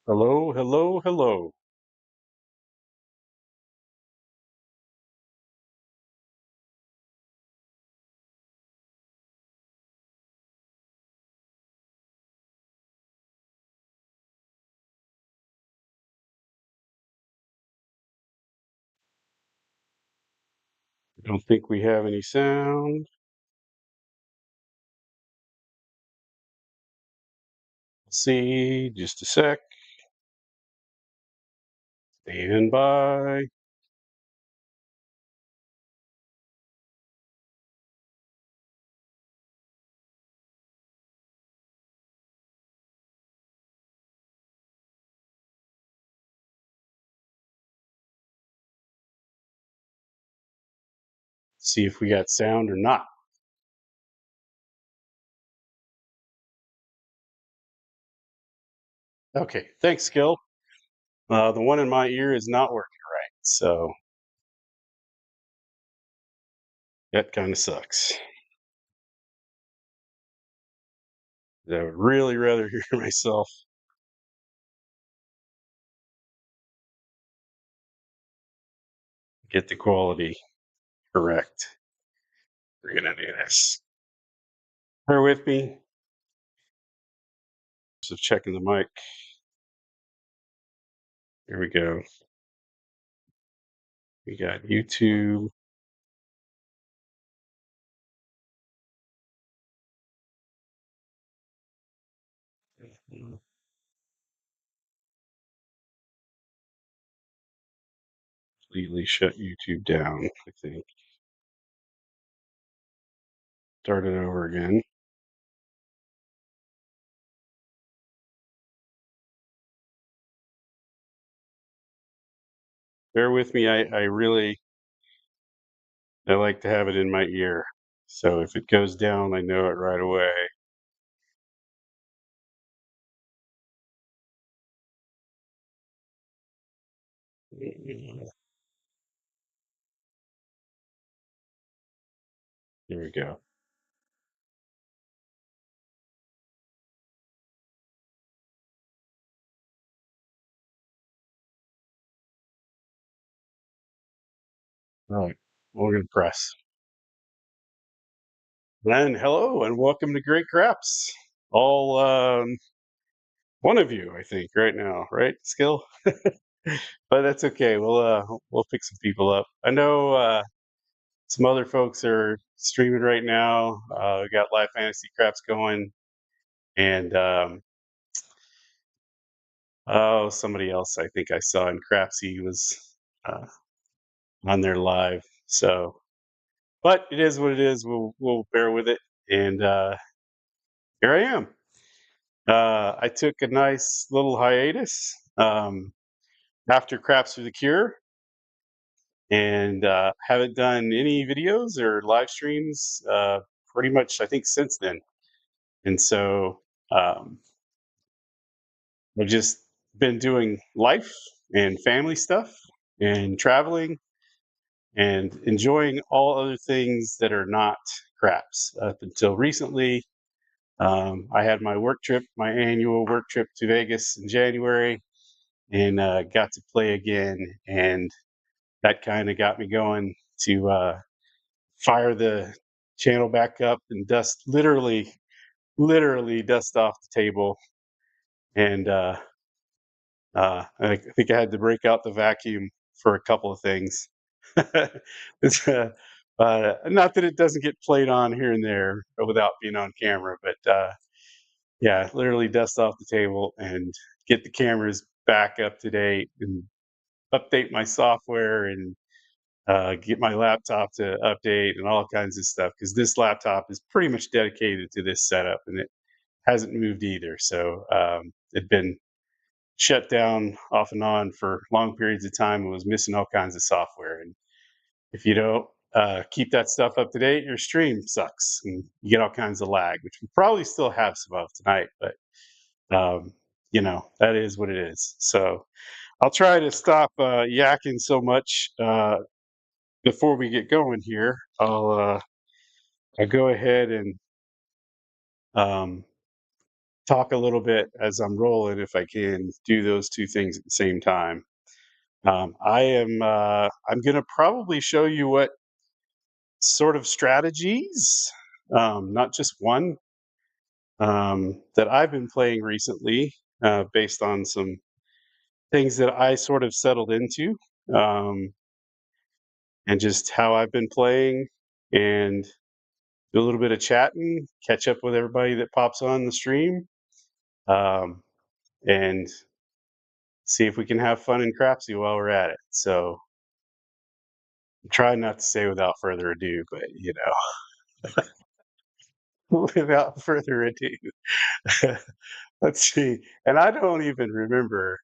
Hello, hello, hello. I don't think we have any sound. See, just a sec. Stand by. See if we got sound or not. Okay, thanks, Skill. The one in my ear is not working right, so that kind of sucks. I would really rather hear myself. Get the quality correct. We're gonna do this. Bear with me. So checking the mic. Here we go. We got YouTube. Completely shut YouTube down, I think. Start it over again. Bear with me. I like to have it in my ear. So if it goes down, I know it right away. Here we go. All right. We're going to press. And hello and welcome to Great Craps. All one of you, I think, right now, right? Skill? But that's okay. We'll pick some people up. I know some other folks are streaming right now. We got live fantasy craps going, and oh, somebody else I think I saw in Crapsee was uh, on there live. So, but it is what it is. We'll bear with it, and here I am. I took a nice little hiatus after Craps for the Cure, and haven't done any videos or live streams pretty much I think since then. And so um, I've just been doing life and family stuff and traveling and enjoying all other things that are not craps. Up until recently, I had my work trip, my annual work trip to Vegas in January, and got to play again. And that kind of got me going to fire the channel back up and dust literally dust off the table. And I think I had to break out the vacuum for a couple of things. It's, not that it doesn't get played on here and there without being on camera, but yeah, literally dust off the table and get the cameras back up to date and update my software and get my laptop to update and all kinds of stuff because this laptop is pretty much dedicated to this setup and it hasn't moved either. So it'd been shut down off and on for long periods of time and was missing all kinds of software. And if you don't keep that stuff up to date, your stream sucks and you get all kinds of lag, which we probably still have some of tonight. But that is what it is. So I'll try to stop yakking so much before we get going here. I'll go ahead and um, talk a little bit as I'm rolling if I can do those two things at the same time. I'm going to probably show you what sort of strategies, not just one, that I've been playing recently, based on some things that I sort of settled into, um, and just how I've been playing, and do a little bit of chatting, catch up with everybody that pops on the stream, um, and see if we can have fun in Crapsee while we're at it. So try not to say without further ado, but without further ado, let's see. And I don't even remember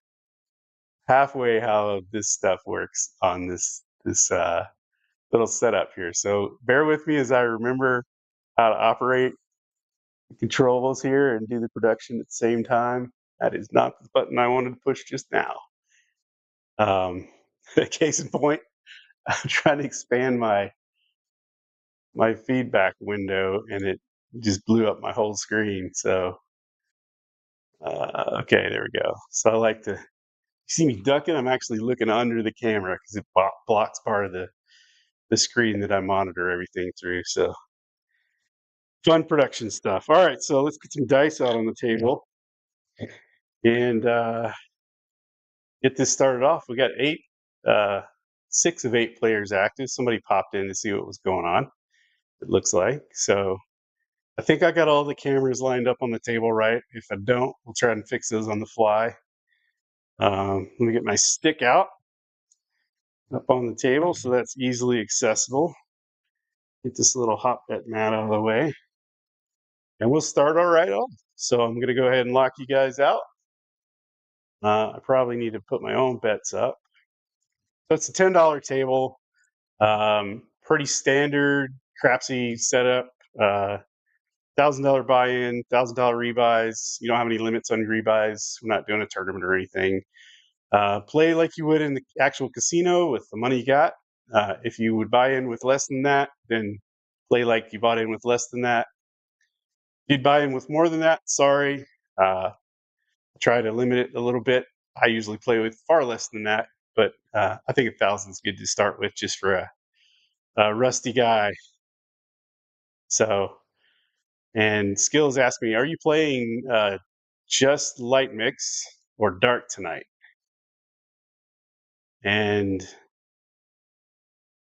halfway how this stuff works on this little setup here. So bear with me as I remember how to operate the controllables here and do the production at the same time. That is not the button I wanted to push just now. Um, case in point, I'm trying to expand my feedback window and it just blew up my whole screen. So okay, there we go. So I like to, you see me ducking. I'm actually looking under the camera because it blocks part of the screen that I monitor everything through. So fun production stuff. All right, so let's get some dice out on the table and get this started off. We got uh, 6 of 8 players active. Somebody popped in to see what was going on. It looks like so. I think I got all the cameras lined up on the table right. If I don't, we'll try and fix those on the fly. Let me get my stick out up on the table so that's easily accessible. Get this little hot bet mat out of the way, and we'll start all right off. So I'm going to go ahead and lock you guys out. I probably need to put my own bets up. So it's a $10 table, pretty standard Crapsee setup. $1,000 buy-in, $1,000 rebuys. You don't have any limits on rebuys. We're not doing a tournament or anything. Play like you would in the actual casino with the money you got. If you would buy in with less than that, then play like you bought in with less than that. If you'd buy in with more than that, sorry. Try to limit it a little bit. I usually play with far less than that, but I think 1,000 is good to start with just for a rusty guy. So, and Skills asked me, are you playing just light mix or dark tonight? And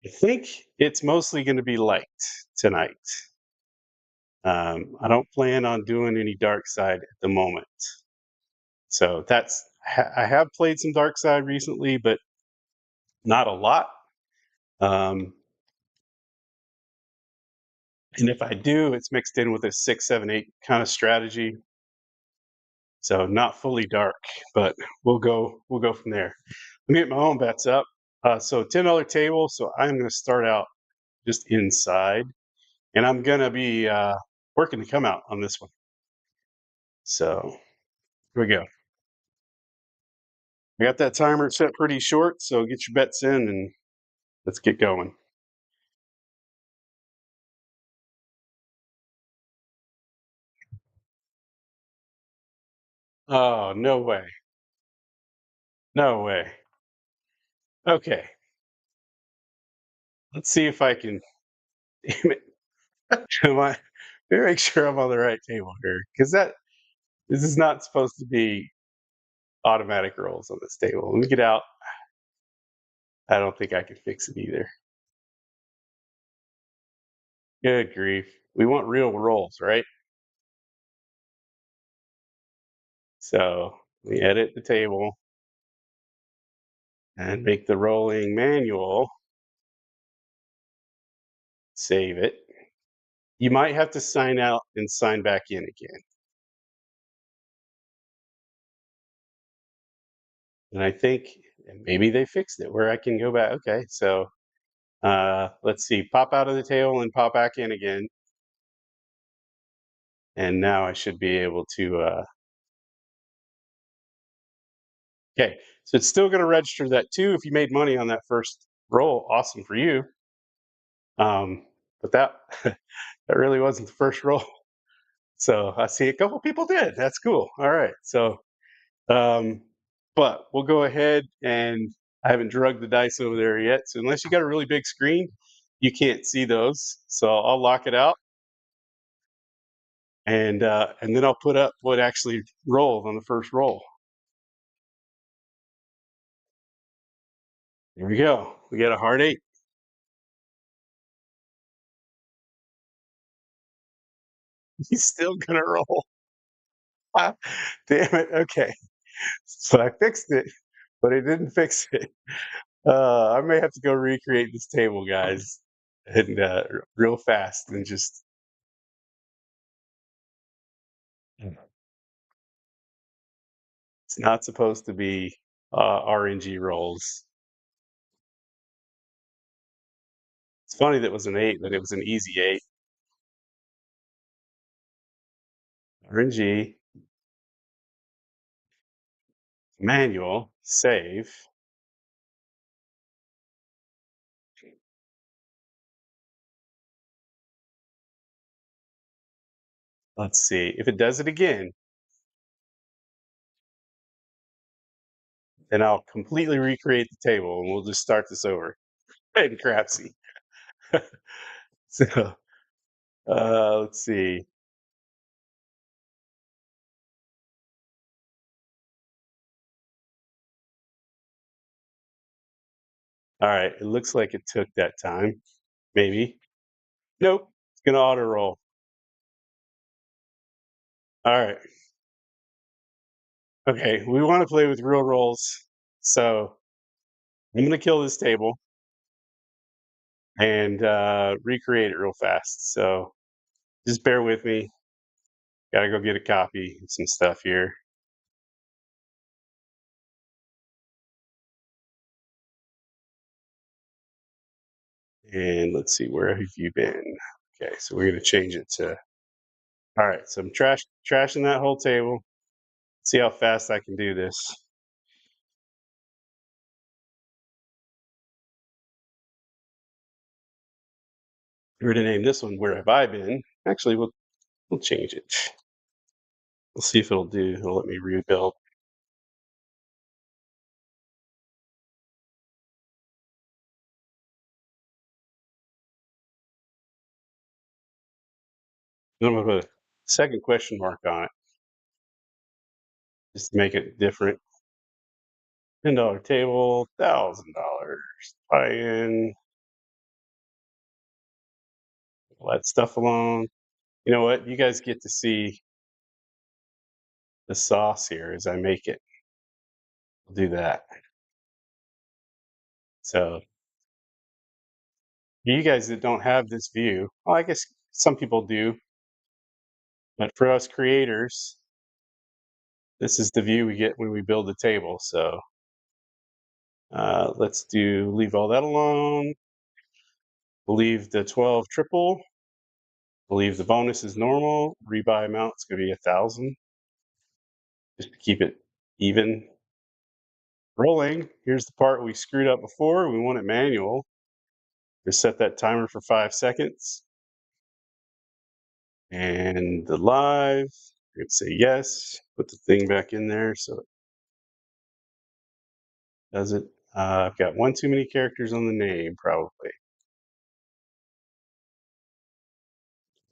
I think it's mostly going to be light tonight. I don't plan on doing any dark side at the moment. So I have played some dark side recently, but not a lot. Um, and if I do, it's mixed in with a 6, 7, 8 kind of strategy. So not fully dark, but we'll go from there. Let me get my own bets up. So $10 table. So I'm going to start out just inside, and I'm going to be working to come out on this one. So here we go. I got that timer set pretty short, so get your bets in and let's get going. Oh, no way. No way. Okay. Let's see if I can damn it. Am I make sure I'm on the right table here. Because this is not supposed to be automatic rolls on this table. Let me get out. I don't think I can fix it either. Good grief. We want real rolls, right? So we edit the table and make the rolling manual. Save it. You might have to sign out and sign back in again. And I think maybe they fixed it where I can go back. Okay, so let's see. Pop out of the table and pop back in again. And now I should be able to. Okay, so it's still going to register that too. If you made money on that first roll, awesome for you. But that that really wasn't the first roll. So I see a couple people did. That's cool. All right. So, um, but we'll go ahead and I haven't drugged the dice over there yet. So unless you got a really big screen, you can't see those. So I'll lock it out and then I'll put up what actually rolled on the first roll. There we go. We got a hard eight. He's still gonna roll. Ah, damn it. Okay. So I fixed it, but it didn't fix it. I may have to go recreate this table, guys, and real fast and just. It's not supposed to be RNG rolls. It's funny that it was an eight, but it was an easy eight. RNG, manual, save. Let's see. If it does it again, then I'll completely recreate the table and we'll just start this over. And Crapsee. So let's see. All right. It looks like it took that time. Maybe. Nope. It's gonna auto roll. All right. Okay. We want to play with real rolls. So I'm gonna kill this table and recreate it real fast. So just bear with me. Gotta go get a copy and some stuff here. And let's see, where have you been? Okay, so we're gonna change it to. All right, so I'm trashing that whole table. See how fast I can do this. We're gonna name this one "Where Have I Been?" Actually, we'll change it. We'll see if it'll do. It'll let me rebuild. Then I'm gonna put a second question mark on it just to make it different. $10 table, $1,000 buy-in. Let stuff alone. You know what? You guys get to see the sauce here as I make it. I'll do that. So you guys that don't have this view, well, I guess some people do, but for us creators, this is the view we get when we build the table. So let's leave all that alone. We'll leave the 12 triple. We'll leave the bonus is normal. Rebuy amount is going to be 1,000, just to keep it even. Rolling. Here's the part we screwed up before. We want it manual. Just set that timer for 5 seconds. And the live, you can say yes, put the thing back in there so it does it. I've got one too many characters on the name, probably.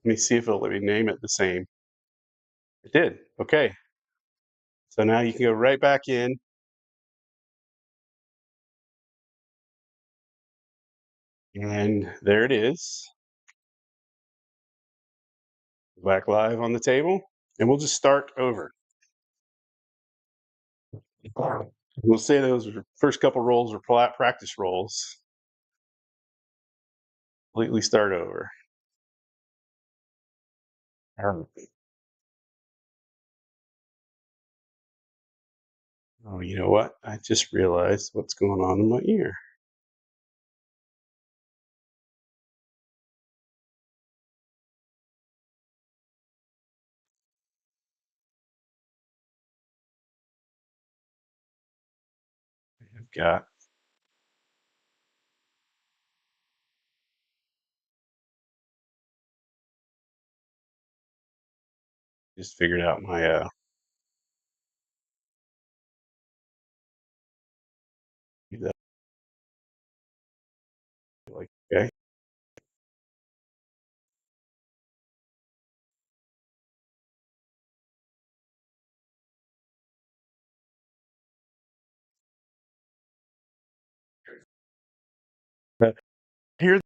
Let me see if it'll let me name it the same. It did. Okay. So now you can go right back in. And there it is. Back live on the table. And we'll just start over. We'll say those first couple rolls were practice rolls. Completely start over. Oh, you know what? I just realized what's going on in my ear. I've got Just figured out my that, like, okay. But here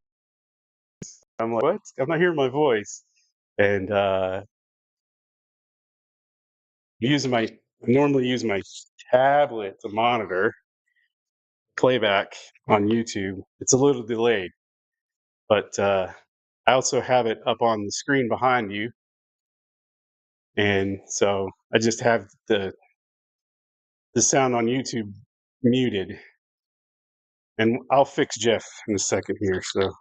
I'm like, what? I'm not hearing my voice. And using my I normally use my tablet to monitor playback on YouTube. It's a little delayed, but I also have it up on the screen behind you, and so I just have the sound on YouTube muted. And I'll fix Jeff in a second here. So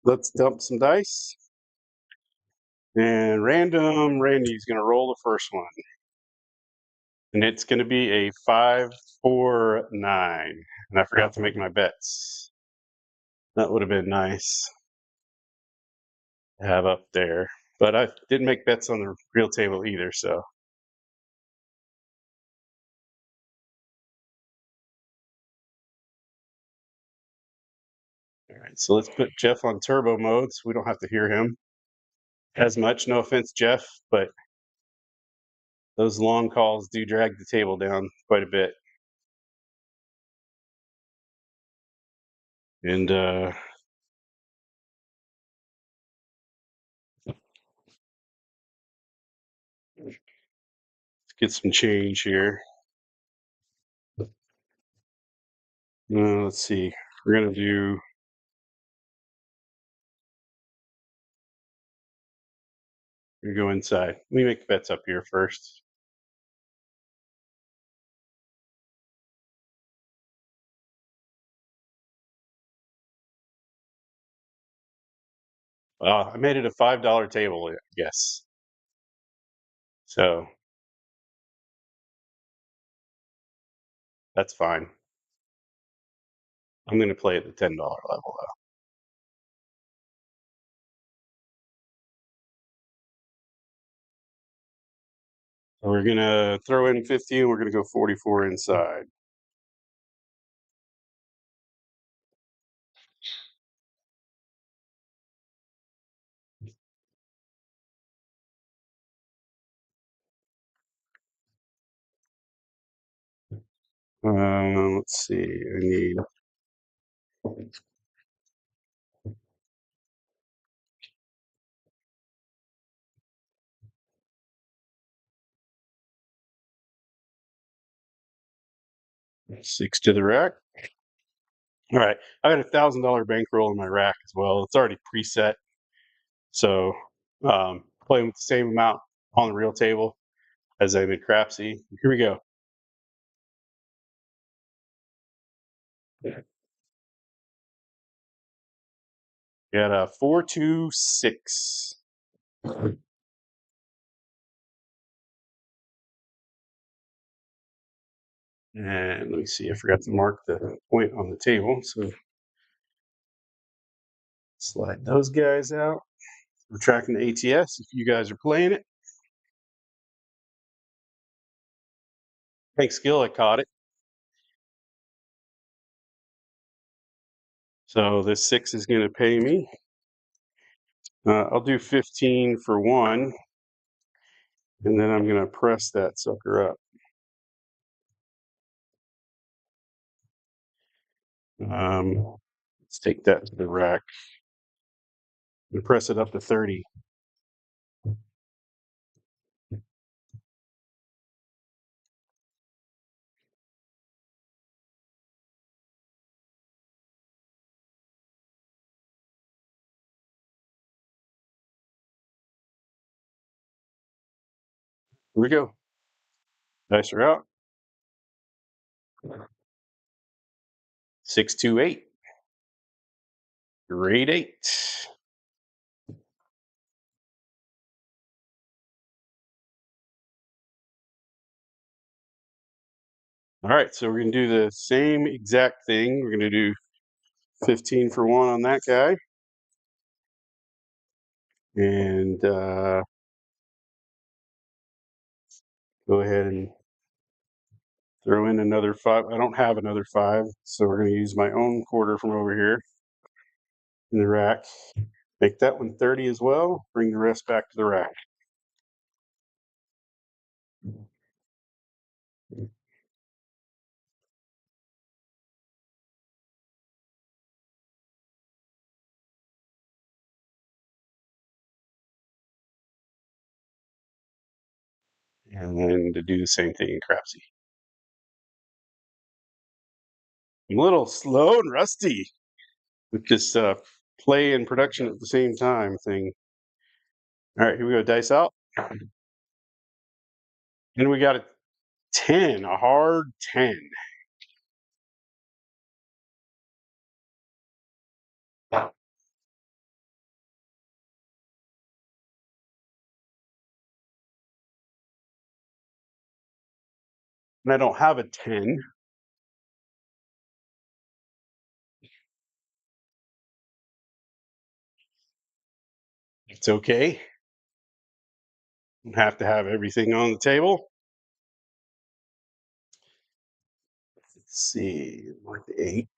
let's dump some dice. And Randy's going to roll the first one. And it's going to be a 5, 4, 9. And I forgot to make my bets. That would have been nice to have up there. But I didn't make bets on the real table either. So, all right. So let's put Jeff on turbo mode so we don't have to hear him as much. No offense, Jeff, but those long calls do drag the table down quite a bit. And let's get some change here. Let's see. We're gonna do. We go inside. Let me make bets up here first. I made it a $5 table, I guess. So that's fine. I'm gonna play at the $10 level though. So we're gonna throw in 15. We're gonna go 44 inside. Let's see. I need 6 to the rack. All right. I got $1,000 bankroll in my rack as well. It's already preset. So playing with the same amount on the real table as I did Crapsee. Here we go. Got a 4, 2, 6. And let me see, I forgot to mark the point on the table. So slide those guys out. We're tracking the ATS if you guys are playing it. Thanks, Skill, I caught it. So this 6 is going to pay me. I'll do 15 for 1. And then I'm going to press that sucker up. Let's take that to the rack and press it up to 30. Here we go. Dice are out. 6, 2, 8. Grade 8. All right, so we're going to do the same exact thing. We're going to do 15 for 1 on that guy. And go ahead and throw in another 5. I don't have another 5, so we're going to use my own quarter from over here in the rack. Make that one 30 as well. Bring the rest back to the rack. And then to do the same thing in Crapsee. I'm a little slow and rusty with this play and production at the same time thing. All right, here we go. Dice out. And we got a 10, a hard 10. And I don't have a 10. It's okay. Don't have to have everything on the table. Let's see, like the 8.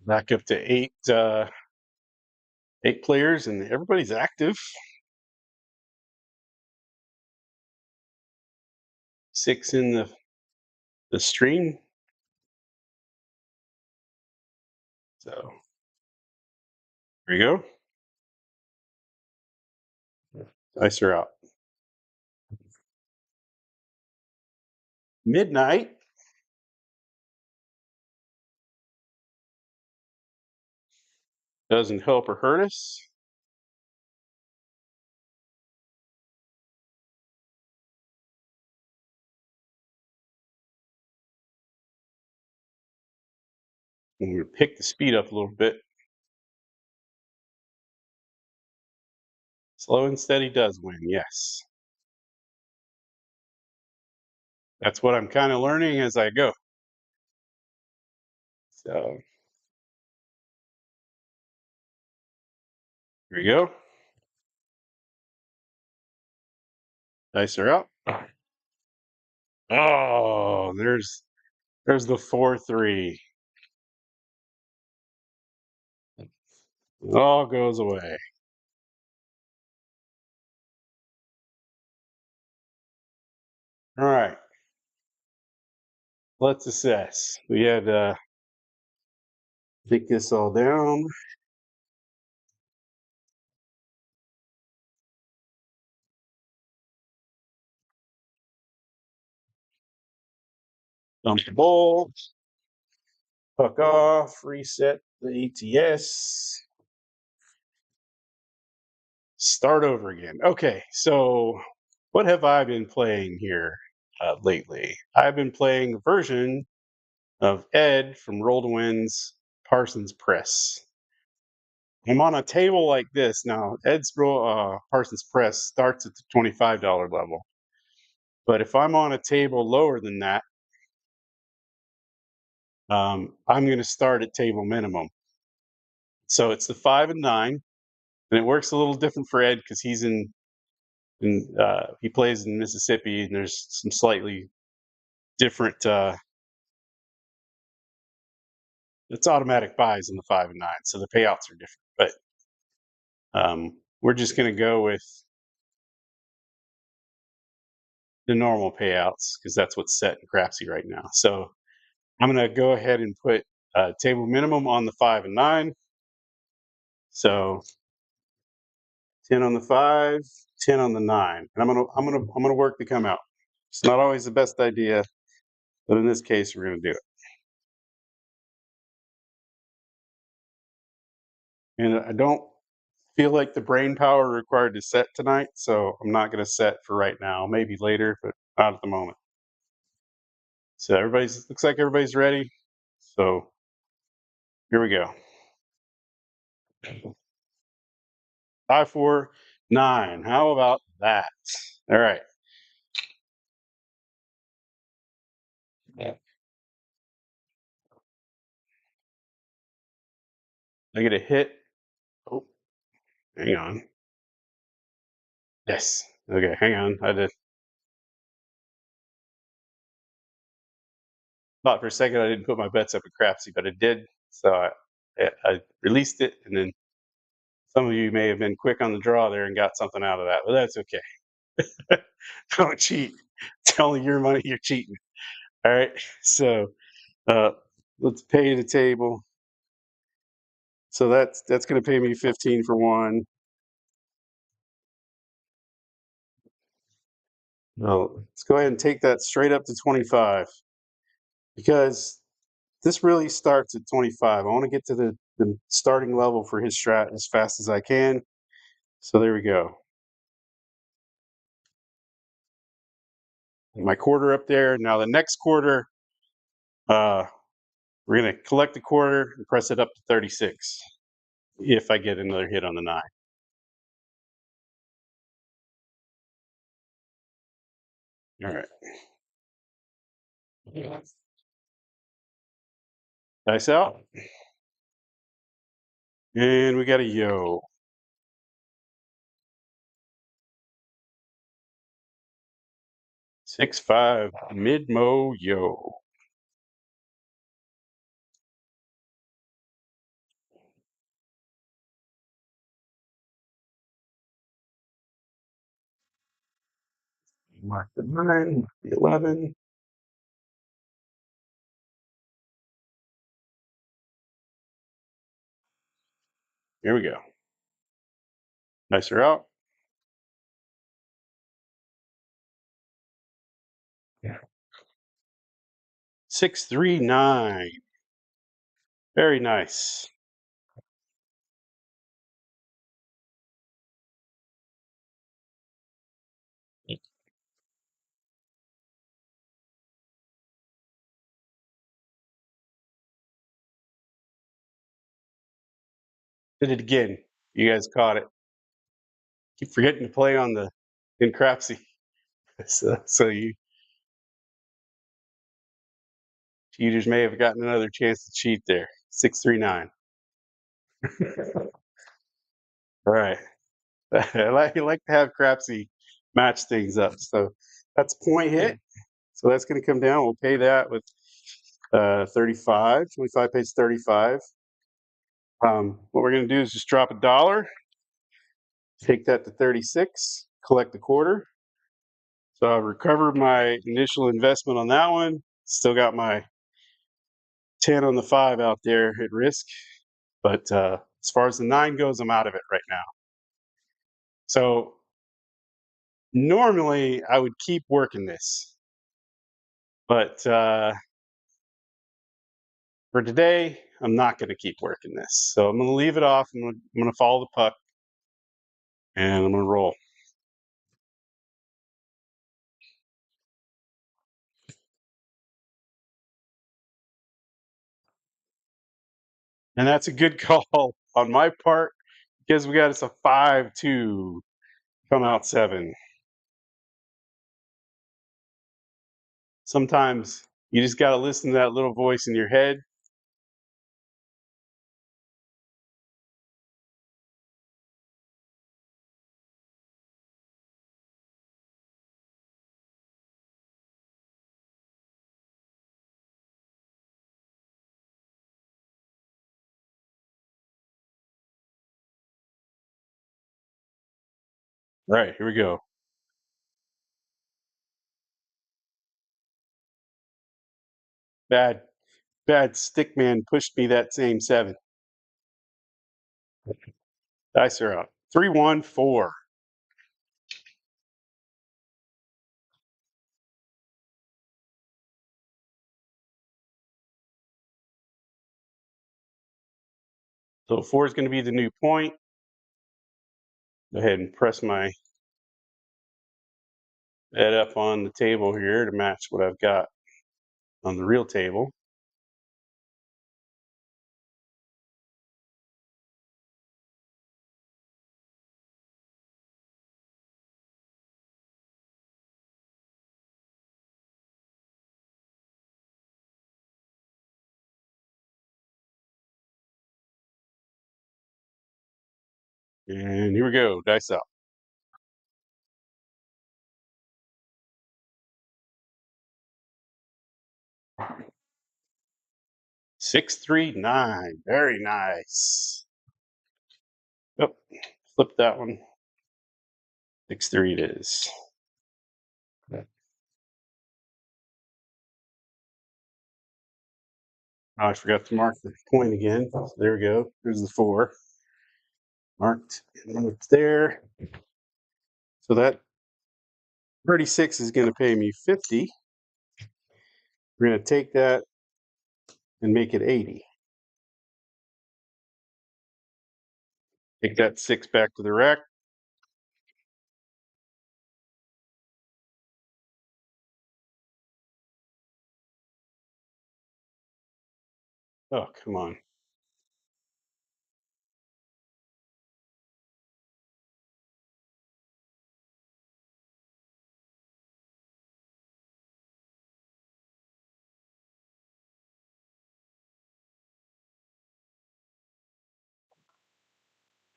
Back up to 8 players, and everybody's active. 6 in the stream. So there you go. Dice are out. Midnight. Doesn't help or hurt us. I'm going to pick the speed up a little bit. Slow and steady does win, yes. That's what I'm kind of learning as I go. So here we go. Dice are out. Oh, there's the 4-3. It all goes away. All right. Let's assess. We had take this all down. Dump the bowl. Fuck off. Reset the ATS. Start over again. Okay, so what have I been playing here lately? I've been playing a version of Ed from Roll to Win's Parsons Press. I'm on a table like this now. Ed's Parsons Press starts at the $25 level, but if I'm on a table lower than that, I'm going to start at table minimum. So it's the 5 and 9, and it works a little different for Ed because he's he plays in Mississippi, and there's some slightly different. It's automatic buys in the 5 and 9, so the payouts are different. But we're just going to go with the normal payouts because that's what's set in Crapsee right now. So I'm going to go ahead and put table minimum on the 5 and 9. So 10 on the 5, 10 on the 9, and I'm gonna work to come out. It's not always the best idea, but in this case, we're gonna do it. And I don't feel like the brain power required to set tonight, so I'm not gonna set for right now. Maybe later, but not at the moment. So looks like everybody's ready. So here we go. 5, 4, 9. How about that? All right. I get a hit. Oh, hang on. Yes. Okay, hang on. I just thought for a second I didn't put my bets up at Crapsee, but I did. So I released it, and then some of you may have been quick on the draw there and got something out of that, but that's okay. Don't cheat. It's only your money. You're cheating. All right. So uh, let's pay the table. So that's going to pay me 15 for one. No, let's go ahead and take that straight up to 25 because this really starts at 25. I want to get to the starting level for his strat as fast as I can. So there we go. My quarter up there. Now the next quarter, uh, we're going to collect the quarter and press it up to 36 if I get another hit on the 9. All right. Dice out. And we got a yo. 6-5 mid mo yo. Mark the 9, the 11. Here we go. Nicer out. Yeah. 639. Very nice. Did it again. You guys caught it. Keep forgetting to play on the in Crapsee. So you cheaters may have gotten another chance to cheat there. 639. All right. I like to have Crapsee match things up. So that's point hit. So that's going to come down. We'll pay that with 35. 25 pays 35. What we're going to do is just drop $1, take that to 36, collect the quarter. So I've recovered my initial investment on that one. Still got my 10 on the 5 out there at risk. But as far as the 9 goes, I'm out of it right now. So normally I would keep working this. But for today, I'm not going to keep working this. So I'm going to leave it off. I'm going to follow the puck and I'm going to roll. And that's a good call on my part because we got us a 5-2 come out 7. Sometimes you just got to listen to that little voice in your head. All right, here we go. Bad stick man pushed me that same 7. Dice are out. 3-1-4. So 4 is going to be the new point. Go ahead and press my head up on the table here to match what I've got on the real table. And here we go. Dice up. 639. Very nice. Oh, flip that one. 6-3 it is. Oh, I forgot to mark the point again. So there we go. There's the 4. Marked and moved there. So that 36 is going to pay me 50. We're going to take that and make it 80. Take that 6 back to the rack. Oh, come on.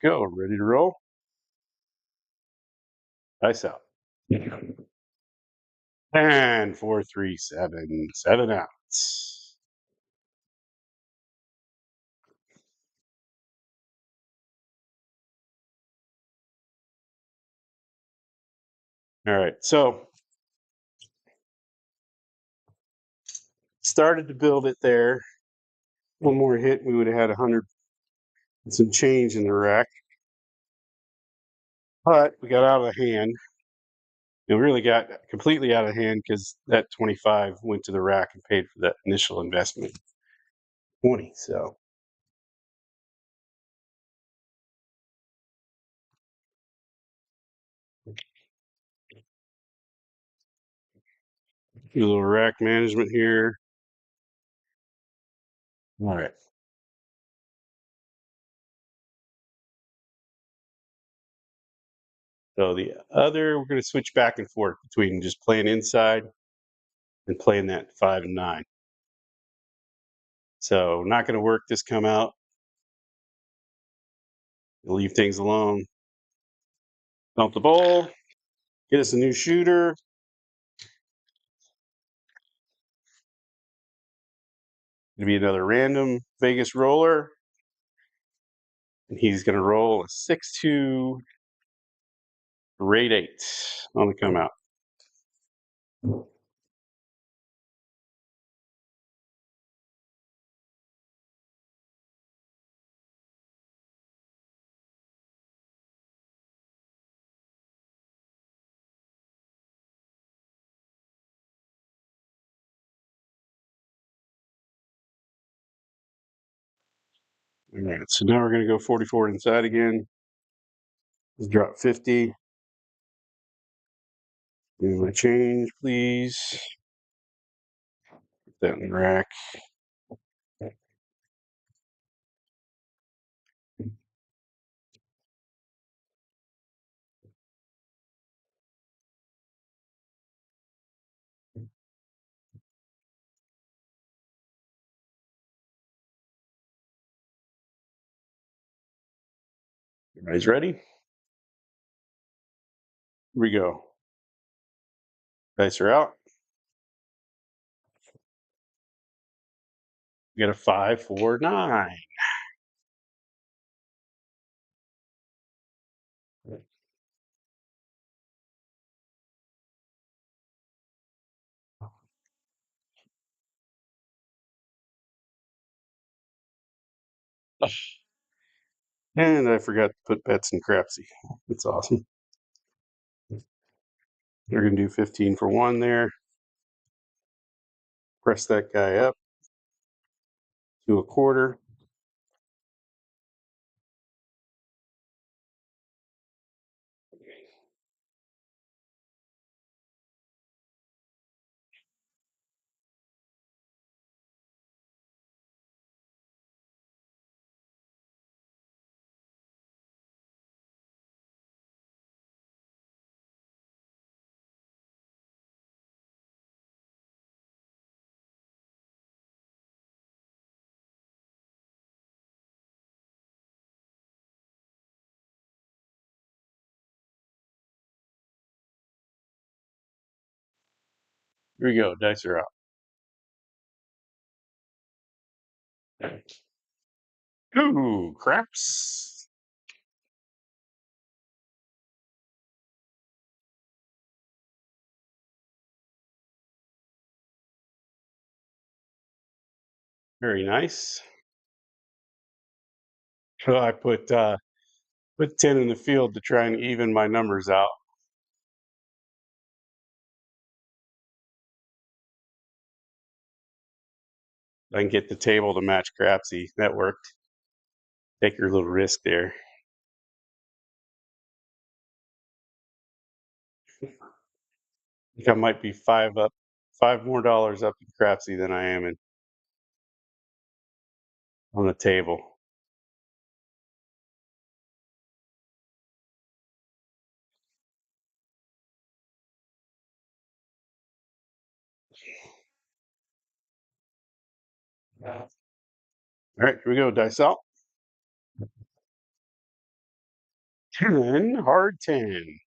Go. Ready to roll? Dice out. And 4-3-7. 7 outs. All right. So started to build it there. One more hit, we would have had 100 and some change in the rack. But we got out of hand. It really got completely out of hand because that 25 went to the rack and paid for that initial investment. 20. So do a little rack management here. All right. So the other, we're going to switch back and forth between just playing inside and playing that 5 and 9. So not going to work this come out. Leave things alone. Dump the bowl. Get us a new shooter. Gonna be another random Vegas roller. And he's gonna roll a 6-2 rate 8 on the come out. All right, so now we're gonna go 44 inside again. Let's drop 50. Give my change, please. Put that in the rack. Everybody's ready? Here we go. Dice are out. We got a 5, 4, 9. And I forgot to put bets in Crapsee. That's awesome. They're gonna do 15 for 1 there. Press that guy up to a quarter. Here we go. Dice are out. Ooh, craps. Very nice. So I put 10 in the field to try and even my numbers out. I can get the table to match Crapsee. That worked. Take your little risk there. I think I might be five more dollars up in Crapsee than I am in on the table. All right, here we go. Dice out. 10, hard 10.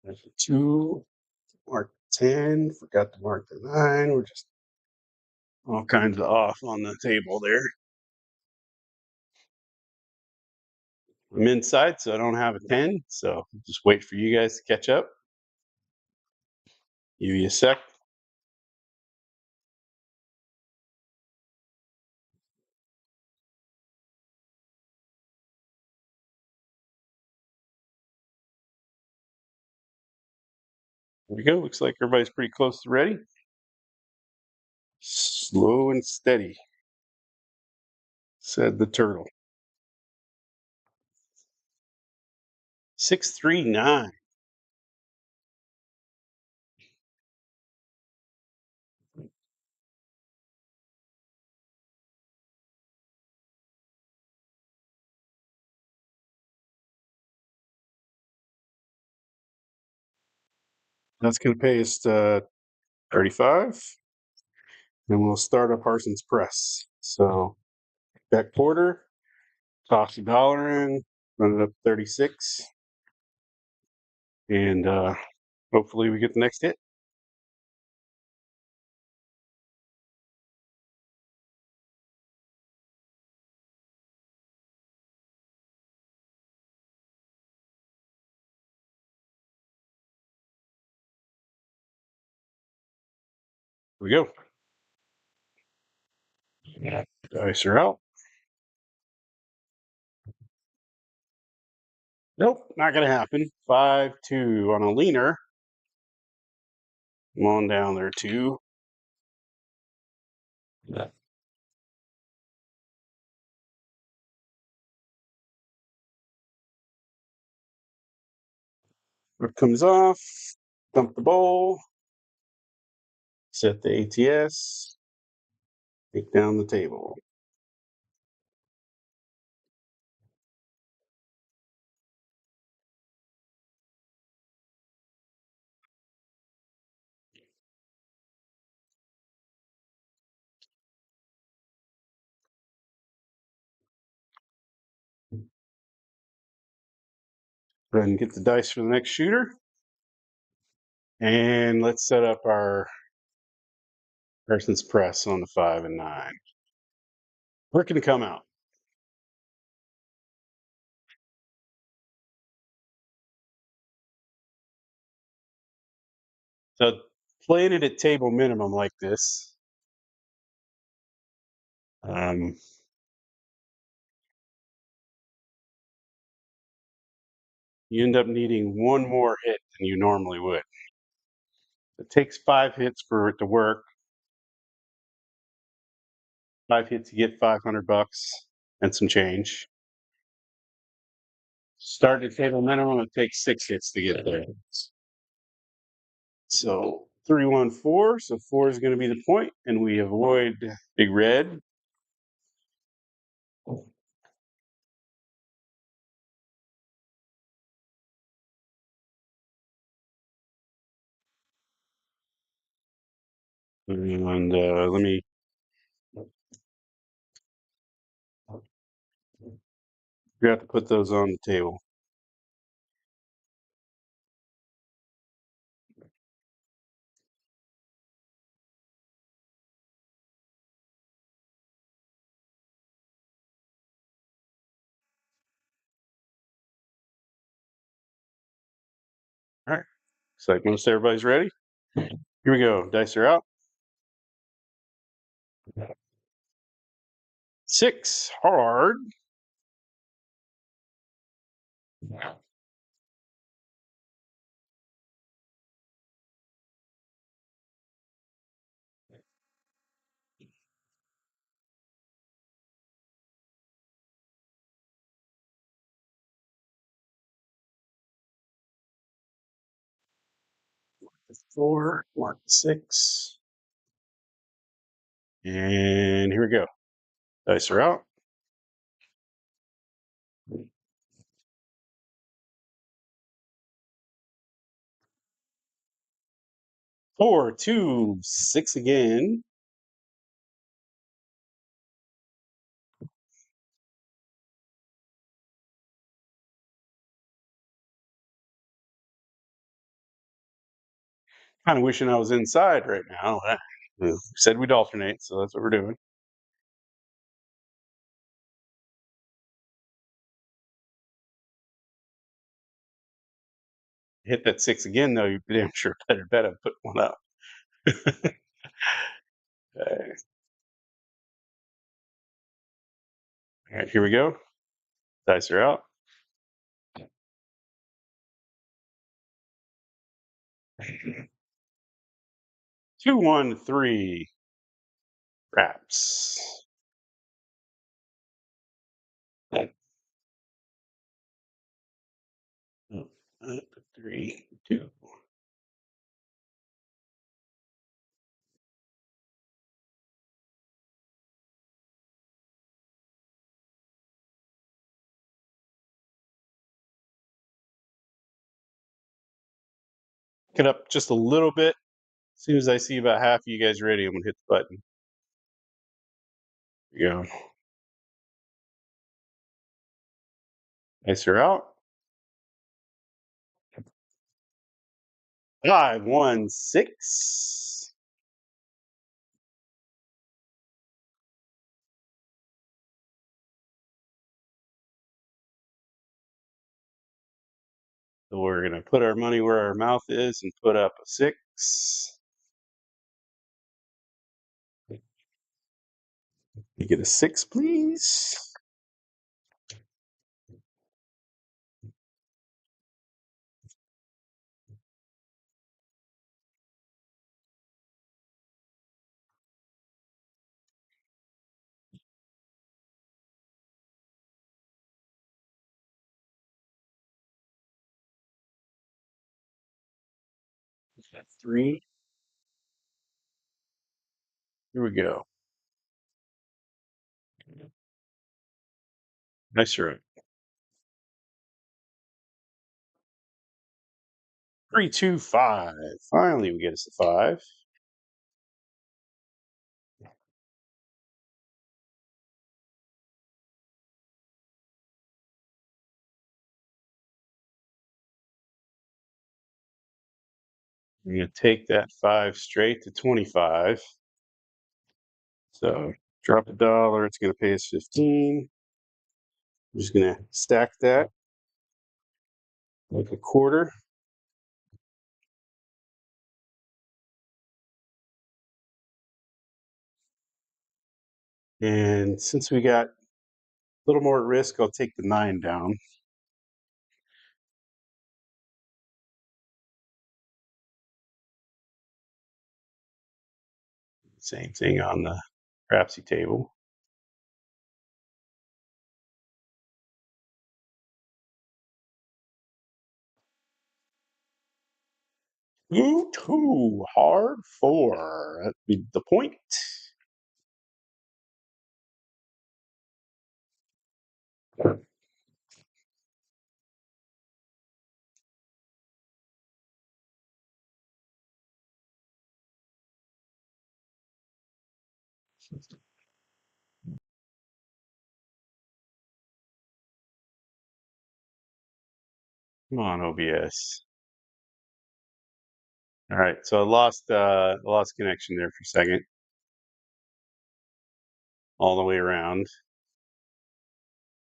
There's a 2, mark 10, forgot to mark the 9. We're just all kinds of off on the table there. I'm inside, so I don't have a 10. So just wait for you guys to catch up. Give you a sec. There we go. Looks like everybody's pretty close to ready. Slow and steady, said the turtle. 639. That's going to pay us 35. And we'll start a Parsons Press. So that quarter, toss a dollar in, run it up 36. And hopefully we get the next hit. Here we go. Dice are out. Nope, not going to happen. 5-2 on a leaner. Come on down there, 2. What comes off? Dump the bowl. Set the ATS. Take down the table. Go ahead and get the dice for the next shooter. And let's set up our Parsons Press on the 5 and 9. Where can it come out? So playing it at table minimum like this, um, you end up needing one more hit than you normally would. It takes 5 hits for it to work. 5 hits, you get $500 and some change. Start at table minimum, it takes 6 hits to get there. So 3-1-4. So 4 is going to be the point, and we avoid big red. And let me Forgot to put those on the table. All right. Looks like most everybody's ready. Here we go. Dice are out. 6 hard. Four. Mark 6. And here we go. Dice are out. 4, 2, 6 again. Kind of wishing I was inside right now. We said we'd alternate, so that's what we're doing. Hit that 6 again, though. You damn sure better bet I put one up. Okay. All right, here we go. Dice are out. 2, 1, 3. Craps. 3, 2. Get up just a little bit. As soon as I see about half of you guys ready, I'm gonna hit the button. Here you go. Dice are out. 5, 1, 6. So we're gonna put our money where our mouth is and put up a 6. You get a 6, please. That's 3. Here we go. Nice run. 3, 2, 5. Finally, we get us a 5. We're gonna take that 5 straight to 25. So drop $1. It's gonna pay us 15. I'm just gonna stack that like a quarter. And since we got a little more at risk, I'll take the 9 down. Same thing on the Crapsee table. Ooh, 2 hard 4. That'd be the point. Come on, OBS. All right, so I lost connection there for a second, all the way around,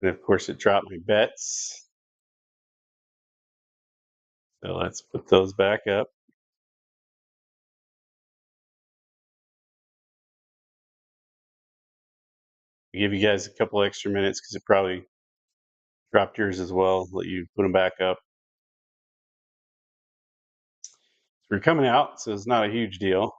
and of course it dropped my bets. So let's put those back up. Give you guys a couple extra minutes because it probably dropped yours as well. Let you put them back up. So we're coming out, so it's not a huge deal.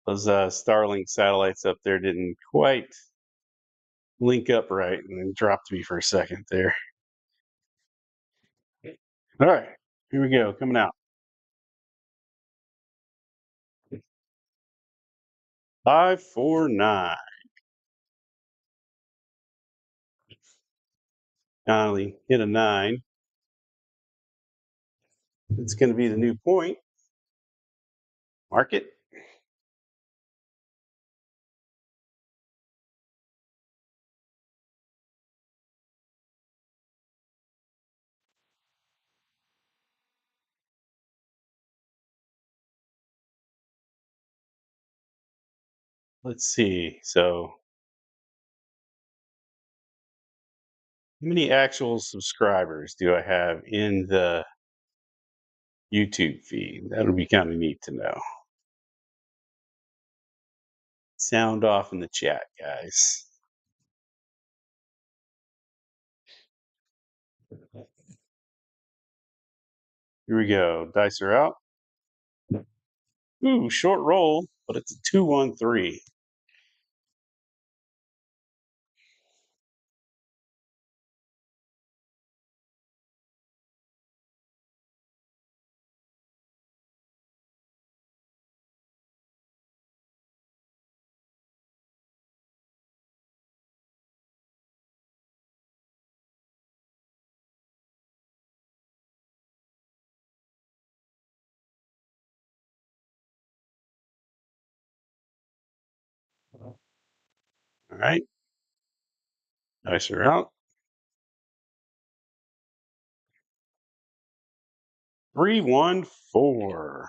Those Starlink satellites up there didn't quite link up right and then dropped me for a second there. All right, here we go, coming out. 549. Finally hit a 9. It's going to be the new point. Mark it. Let's see. So, how many actual subscribers do I have in the YouTube feed? That would be kind of neat to know. Sound off in the chat, guys. Here we go. Dice are out. Ooh, short roll, but it's a 2-1-3. All right. Dice are out. 3-1-4.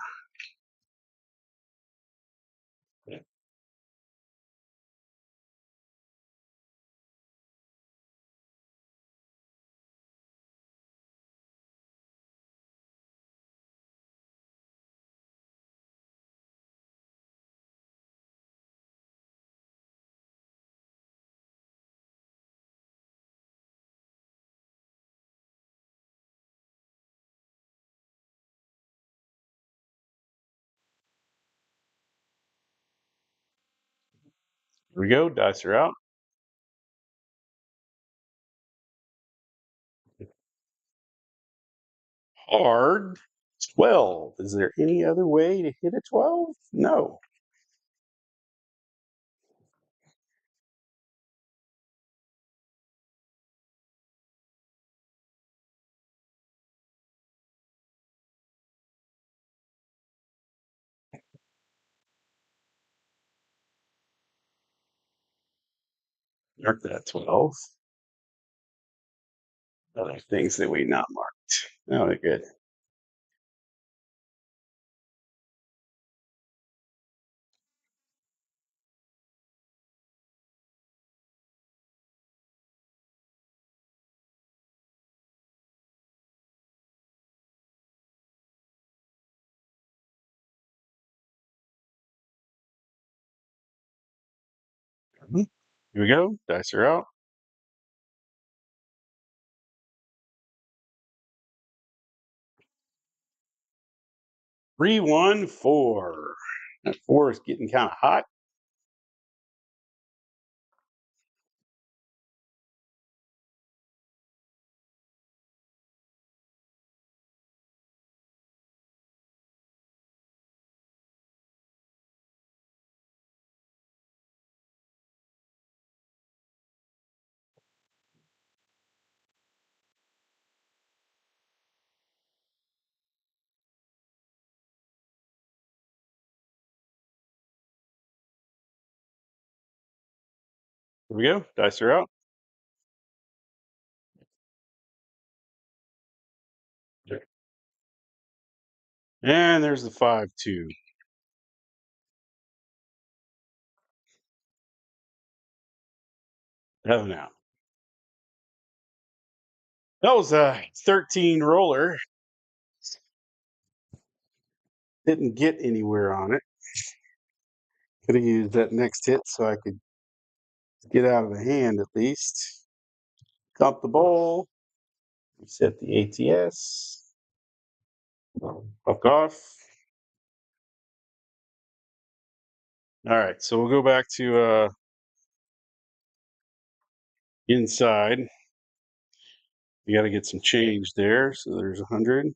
Here we go. Dice are out. Hard. 12. Is there any other way to hit a 12? No. Mark that 12. Other things that we not marked. Oh, good. Here we go. Dice are out. 3-1-4. That 4 is getting kind of hot. Here we go. Dice are out. And there's the 5-2. 7 out. That was a 13 roller. Didn't get anywhere on it. Could have used that next hit so I could get out of the hand at least. Got the ball. Reset the ATS. Fuck off. All right, so we'll go back to inside. You got to get some change there. So there's 100.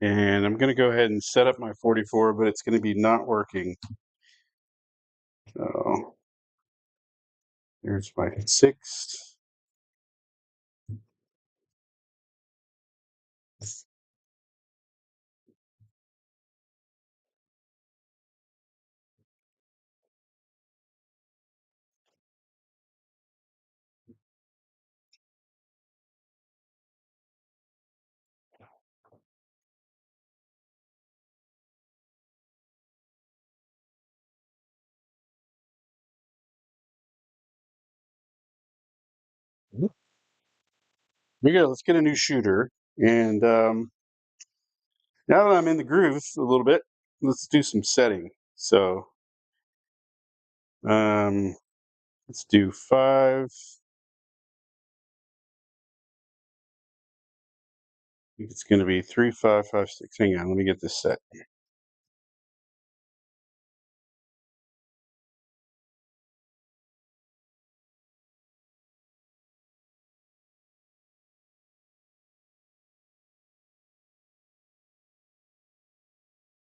And I'm going to go ahead and set up my 44, but it's going to be not working. So there's my 6. Here we go. Let's get a new shooter. And now that I'm in the groove a little bit, let's do some setting. So let's do 5. I think it's going to be 3, 5, 5, 6. Hang on, let me get this set.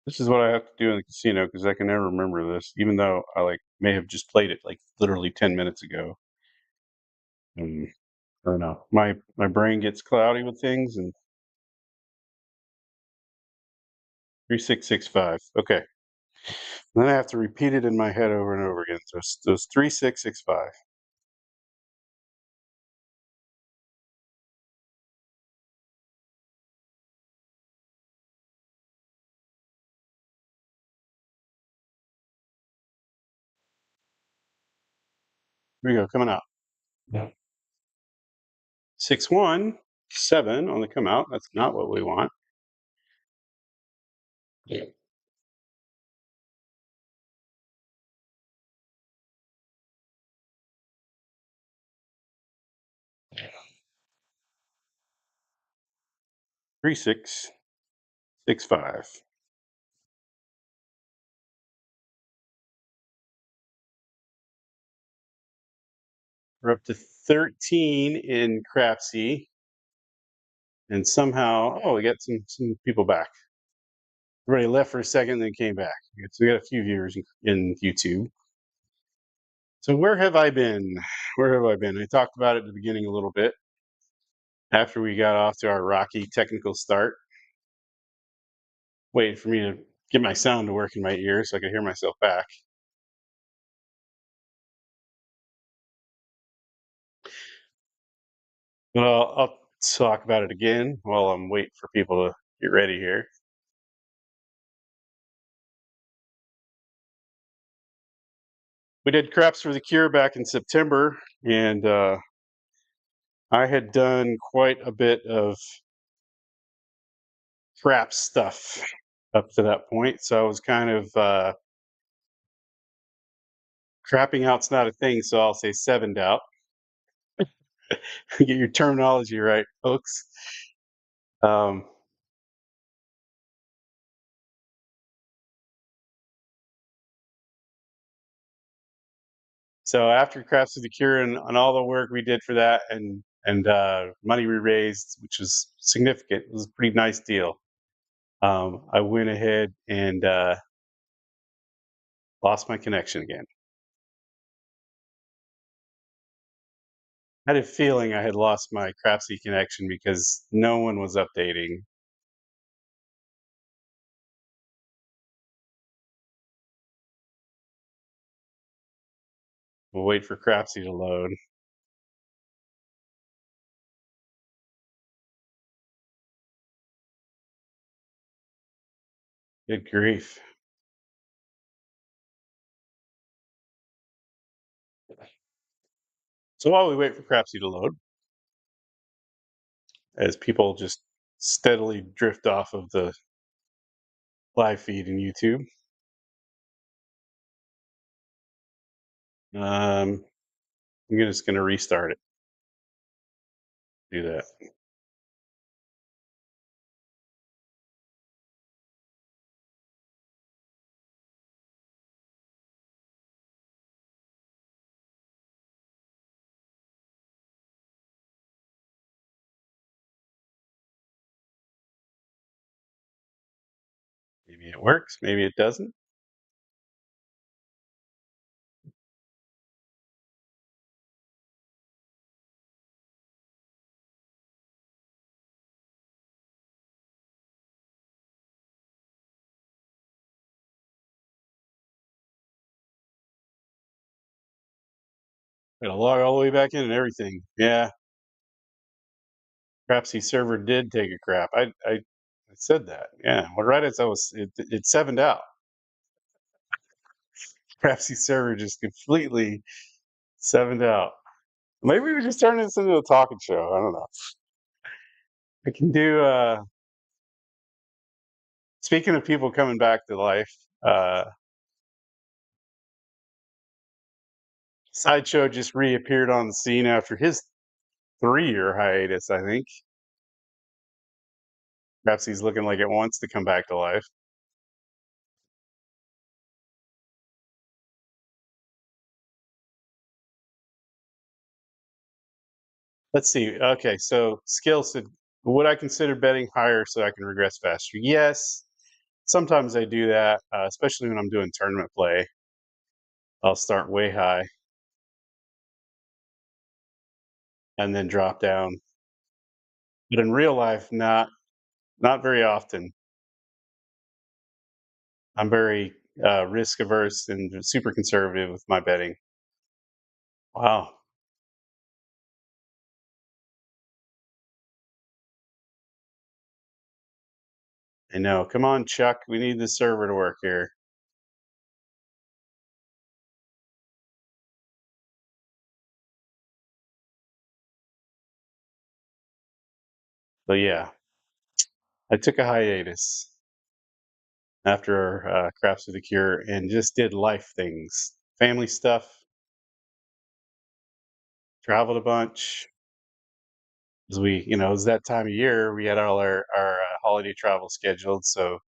This is what I have to do in the casino because I can never remember this, even though I may have just played it like literally 10 minutes ago. I don't know. My brain gets cloudy with things. And 3665. Okay. And then I have to repeat it in my head over and over again. So those 3665. Here we go, coming out. Yeah. 617 on the come out. That's not what we want. Yeah. 3665. We're up to 13 in Crapsee. And somehow, we got some people back. Everybody left for a second, then came back. So we got a few viewers in YouTube. So where have I been? Where have I been? I talked about it at the beginning a little bit. After we got off to our rocky technical start, waiting for me to get my sound to work in my ears so I could hear myself back. But I'll talk about it again while I'm waiting for people to get ready here. We did Craps for the Cure back in September, and I had done quite a bit of crap stuff up to that point. So I was kind of crapping out's not a thing, so I'll say 7'd out. Get your terminology right, folks. Um, so after Crafts of the Cure and all the work we did for that and money we raised, which was significant, it was a pretty nice deal. I went ahead and lost my connection again. I had a feeling I had lost my Crapsee connection because no one was updating. We'll wait for Crapsee to load. Good grief. So while we wait for Crapsee to load, as people just steadily drift off of the live feed in YouTube, I'm just going to restart it. Do that. Maybe it works. Maybe it doesn't. Gotta log all the way back in and everything. Yeah, Crapsee server did take a crap. I said that. Yeah, well, right as I was, it sevened out. Crapsee server just completely sevened out. Maybe we just turn this into a talking show. I don't know. I can do. Speaking of people coming back to life, Sideshow just reappeared on the scene after his 3-year hiatus. I think perhaps he's looking like it wants to come back to life. Let's see. Okay, so skill said, would I consider betting higher so I can regress faster? Yes. Sometimes I do that, especially when I'm doing tournament play. I'll start way high and then drop down. But in real life, not very often. I'm very risk averse and super conservative with my betting. Wow, I know. Come on, Chuck. We need the server to work here. So yeah, I took a hiatus after Crafts of the Cure and just did life things, family stuff, traveled a bunch. As we, it was that time of year. We had all our holiday travel scheduled, so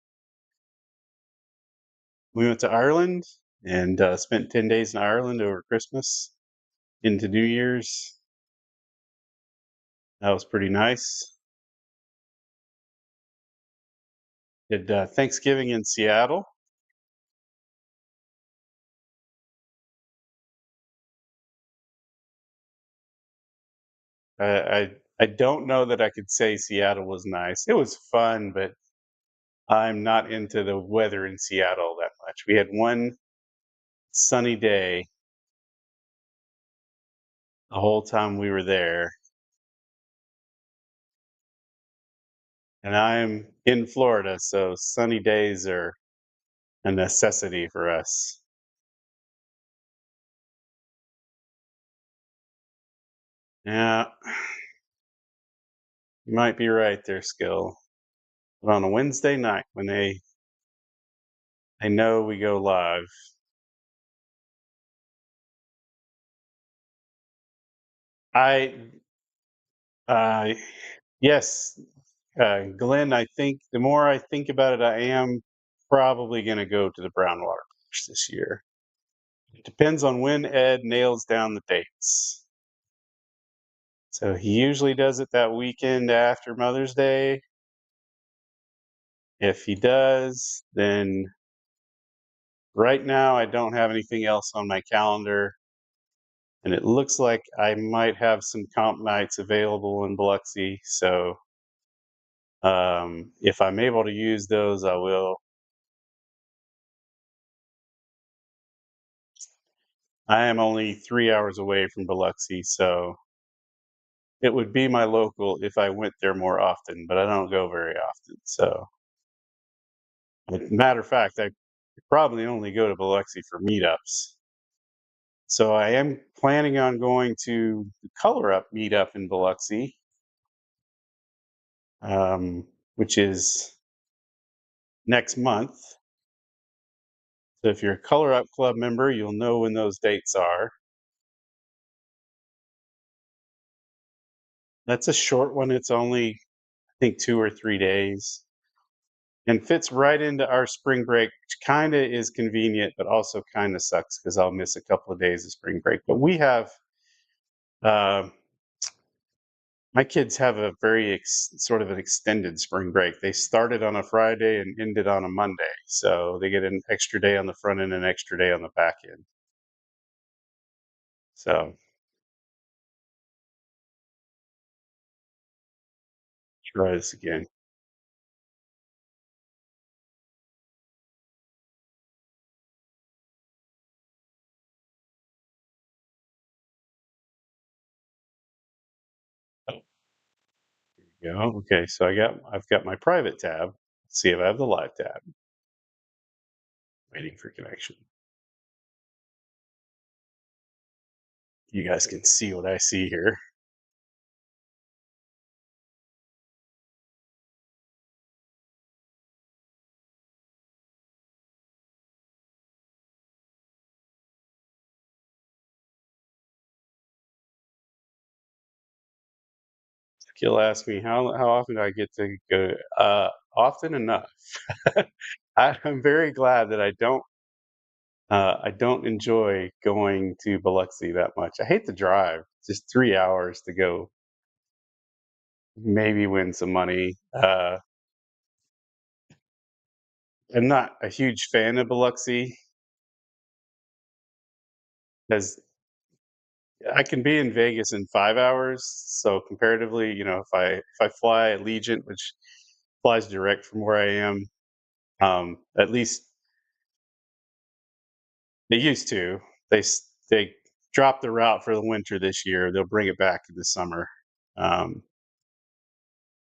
we went to Ireland and spent 10 days in Ireland over Christmas into New Year's. That was pretty nice. Did Thanksgiving in Seattle. I don't know that I could say Seattle was nice. It was fun, but I'm not into the weather in Seattle that much. We had one sunny day the whole time we were there, and I'm in Florida, so sunny days are a necessity for us. Yeah, you might be right there, Skill. But on a Wednesday night when they know we go live, I uh, yes, Glenn. I think the more I think about it, I am probably going to go to the Brownwater March this year. It depends on when Ed nails down the dates. So he usually does it that weekend after Mother's Day. If he does, then right now I don't have anything else on my calendar. And it looks like I might have some comp nights available in Biloxi. So if I'm able to use those, I will. I am only 3 hours away from Biloxi, so it would be my local if I went there more often, but I don't go very often. So, matter of fact, I probably only go to Biloxi for meetups. So I am planning on going to the Color Up meetup in Biloxi, which is next month. So if you're a Color Up Club member, you'll know when those dates are. That's a short one. It's only, I think, 2 or 3 days and fits right into our spring break, which kind of is convenient, but also kind of sucks because I'll miss a couple of days of spring break. But we have, uh, my kids have a very sort of an extended spring break. They started on a Friday and ended on a Monday. So they get an extra day on the front end and an extra day on the back end. So try this again. Go. Okay, so I've got my private tab. Let's see if I have the live tab. Waiting for connection. You guys can see what I see here. He'll ask me how often do I get to go. Often enough. I'm very glad that I don't enjoy going to Biloxi that much. I hate the drive. Just 3 hours to go. Maybe win some money. I'm not a huge fan of Biloxi because I can be in Vegas in 5 hours. So comparatively, if I fly Allegiant, which flies direct from where I am, at least they used to. They dropped the route for the winter this year. They'll bring it back in the summer. Um,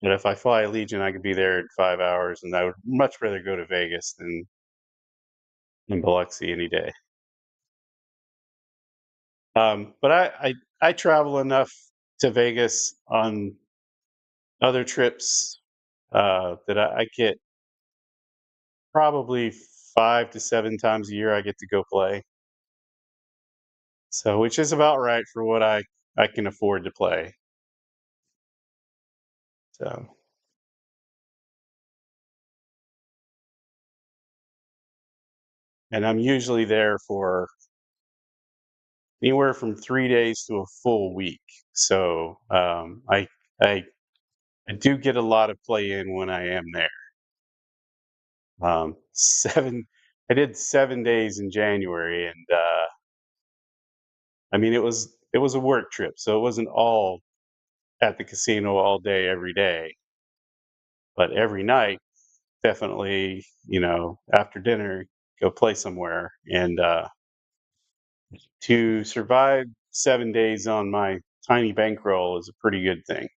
but if I fly Allegiant, I could be there in 5 hours, and I would much rather go to Vegas than Biloxi any day. But I travel enough to Vegas on other trips that I get probably 5 to 7 times a year. I get to go play, so which is about right for what I can afford to play. So, and I'm usually there for anywhere from 3 days to a full week. So I I do get a lot of play in when I am there. 7 I did 7 days in January, and I mean it was a work trip, so it wasn't all at the casino all day every day, but every night definitely, after dinner go play somewhere, and to survive 7 days on my tiny bankroll is a pretty good thing.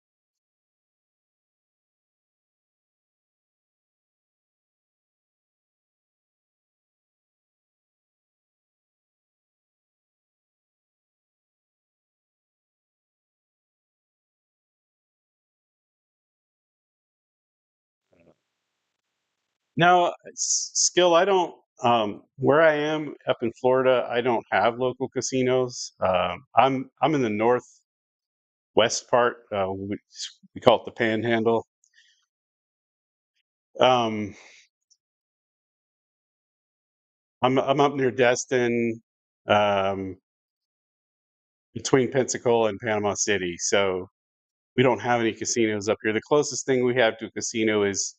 Now, skill, I don't. Where I am up in Florida, I don't have local casinos. I'm in the northwest part. We call it the Panhandle. Um, I'm up near Destin, um, between Pensacola and Panama City. So we don't have any casinos up here. The closest thing we have to a casino is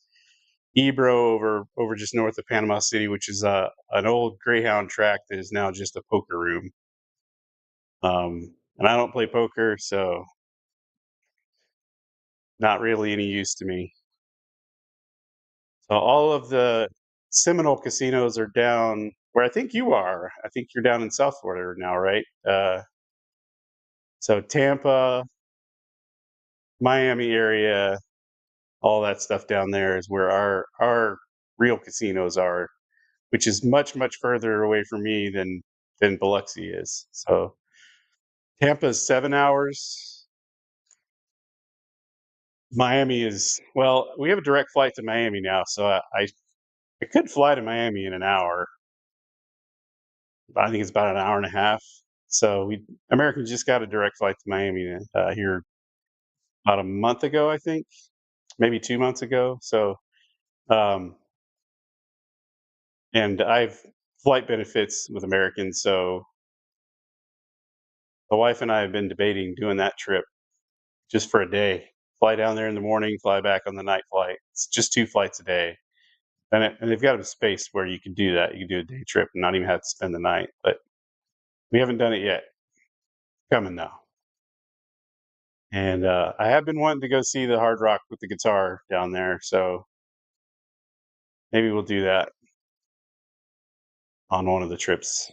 Ebro over just north of Panama City, which is an old Greyhound track that is now just a poker room. And I don't play poker, so not really any use to me. So all of the Seminole casinos are down where I think you are. I think you're down in South Florida now, right? So Tampa, Miami area, all that stuff down there is where our real casinos are, which is much further away from me than Biloxi is. So Tampa's 7 hours. Miami is well, we have a direct flight to Miami now, so I could fly to Miami in an hour. But I think it's about an hour and a half. So we Americans just got a direct flight to Miami here about a month ago, I think, maybe 2 months ago. So um, and I've flight benefits with Americans, so the wife and I have been debating doing that trip just for a day. Fly down there in the morning, fly back on the night flight. It's just 2 flights a day, and they've got a space where you can do that. You can do a day trip and not even have to spend the night. But we haven't done it yet. Coming now. And I have been wanting to go see the Hard Rock with the guitar down there, so maybe we'll do that on one of the trips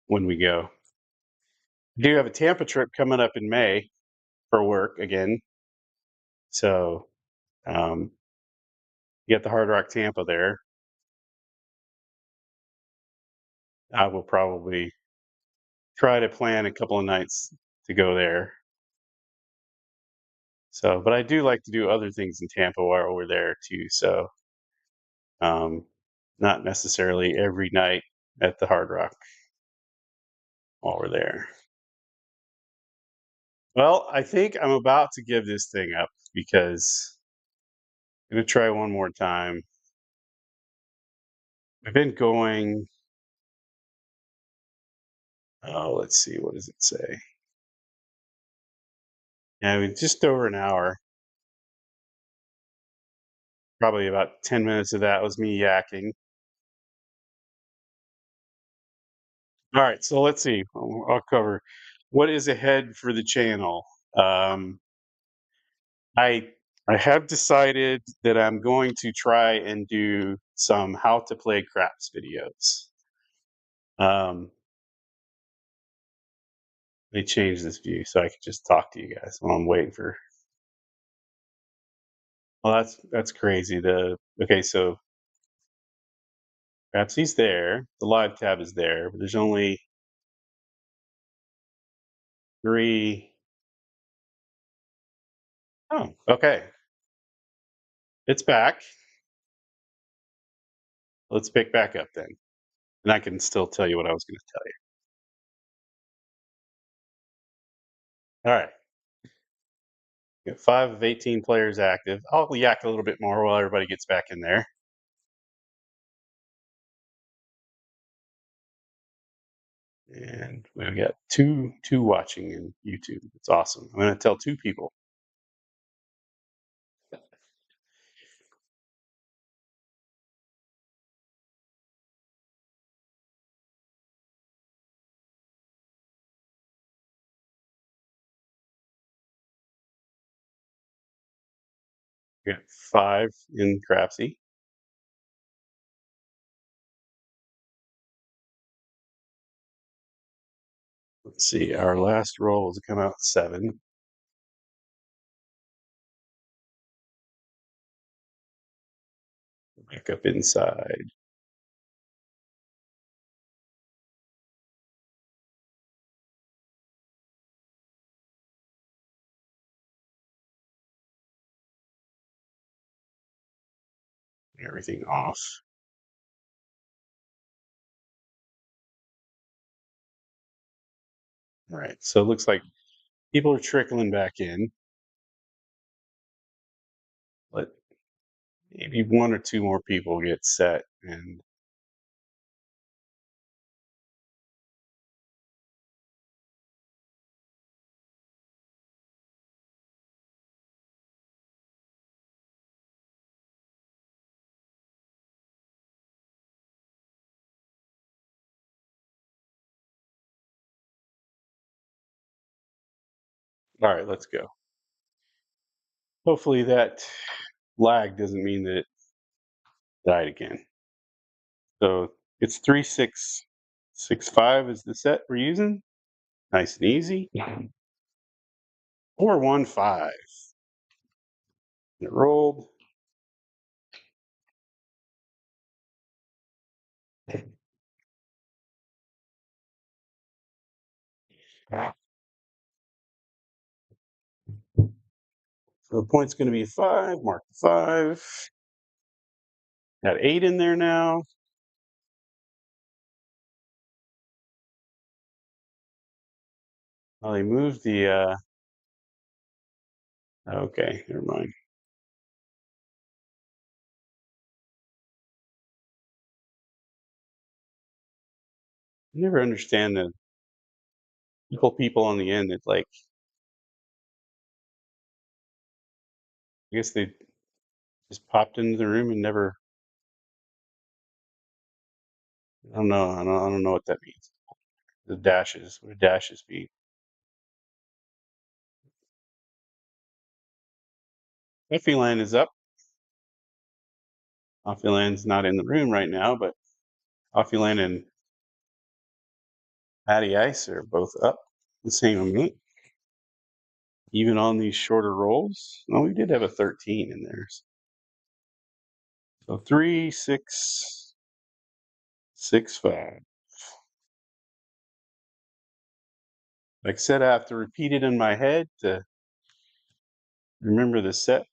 when we go. I do have a Tampa trip coming up in May for work again, so um, you got the Hard Rock Tampa there. I will probably try to plan a couple of nights to go there. So, but I do like to do other things in Tampa while we're there too. So, um, not necessarily every night at the Hard Rock while we're there. Well, I think I'm about to give this thing up because I'm going to try one more time. I've been going, oh, let's see, what does it say? Yeah, I mean, just over an hour. Probably about 10 minutes of that was me yakking. All right, so let's see. I'll cover what is ahead for the channel. Um, I I have decided that I'm going to try and do some how to play craps videos. Um, They changed this view so I could just talk to you guys while I'm waiting for. Well, that's crazy. The okay, so Crapsee's there. The live tab is there, but there's only three. Oh, okay. It's back. Let's pick back up then, and I can still tell you what I was going to tell you. All right. We got 5 of 18 players active. I'll yak a little bit more while everybody gets back in there. And we've got two watching in YouTube. It's awesome. I'm going to tell 2 people. We got 5 in Crapsee. Let's see. Our last roll was come out 7. Back up inside. Everything off. All right. So it looks like people are trickling back in. Let maybe 1 or 2 more people get set. And all right, let's go. Hopefully that lag doesn't mean that it died again. So It's 3665 is the set we're using. Nice and easy. 415. It rolled. So the point's going to be 5. Mark the 5. Got 8 in there now. Oh, they moved the. Okay, never mind. I never understand the people on the end that like. I guess they just popped into the room and never. I don't know. I don't know what that means. The dashes. What do dashes mean? Effie Land is up. Offie Land's not in the room right now, but Offie Land and Patty Ice are both up the same amount. Even on these shorter rolls. Oh, we did have a 13 in there. So 3, 6, 6, 5. Like I said, I have to repeat it in my head to remember the set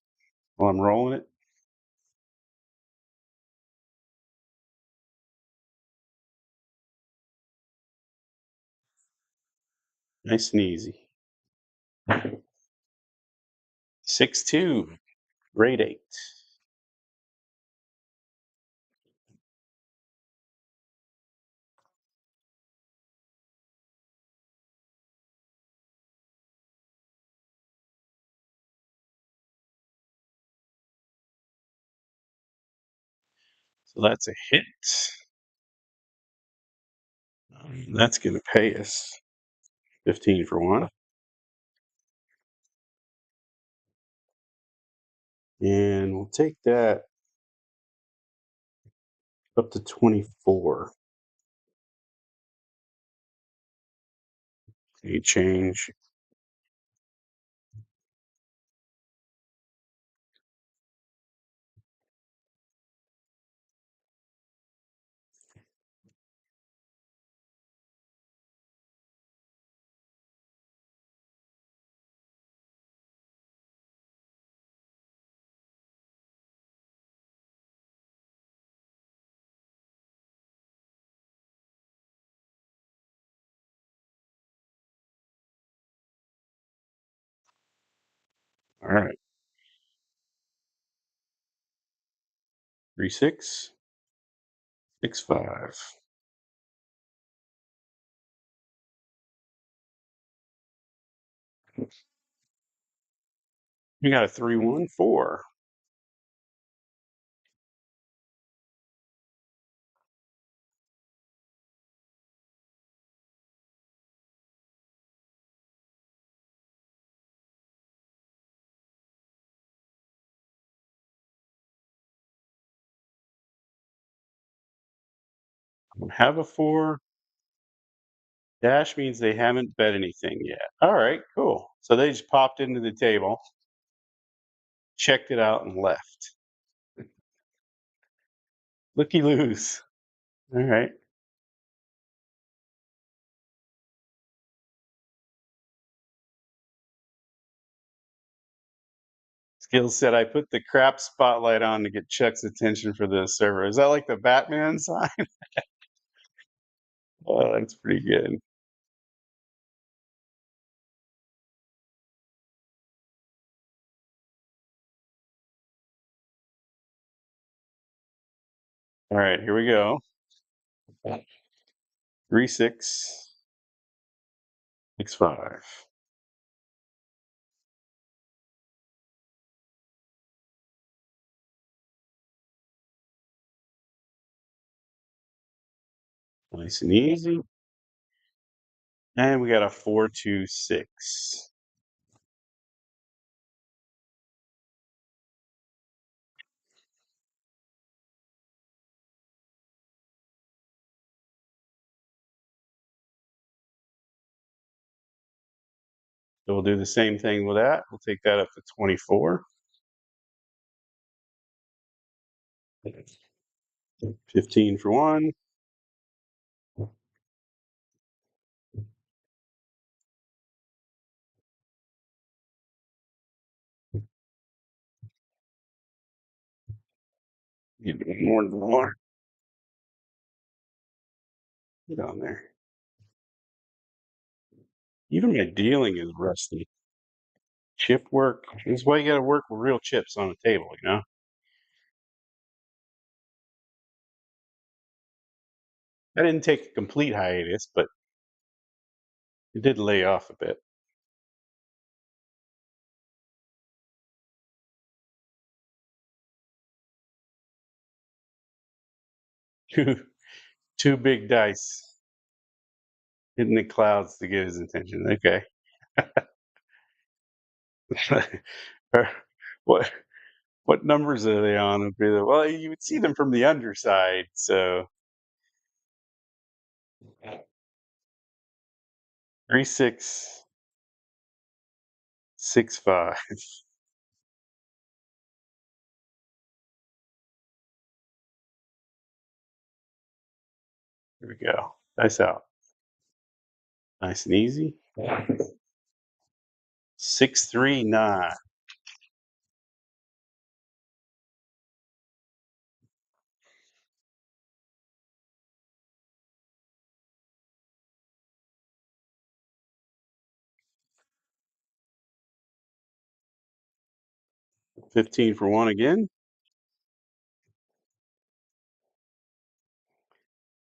while I'm rolling it. Nice and easy. 6, 2, grade 8. So that's a hit. That's going to pay us 15 for one. And we'll take that up to 24. A change. All right. 3, 6, 6, 5. We got a 3, 1, 4. Have a 4. Dash means they haven't bet anything yet. All right, cool. So they just popped into the table, checked it out, and left. Looky loose. All right. Skills said I put the crap spotlight on to get Chuck's attention for the server. Is that like the Batman sign? Oh, that's pretty good. All right, here we go. 3, 6, 6, 5. Nice and easy. And we got a 4, 2, 6. So we'll do the same thing with that. We'll take that up to 24. 15 for one. Get more than one. Get on there. Even my dealing is rusty. Chip work. This is why you got to work with real chips on a table, you know? I didn't take a complete hiatus, but it did lay off a bit. Two, two big dice hitting the clouds to get his attention. Okay. Or what what numbers are they on up here? Well, you would see them from the underside, so 3665. Here we go. Dice out. Nice and easy. 639. 15 for one again.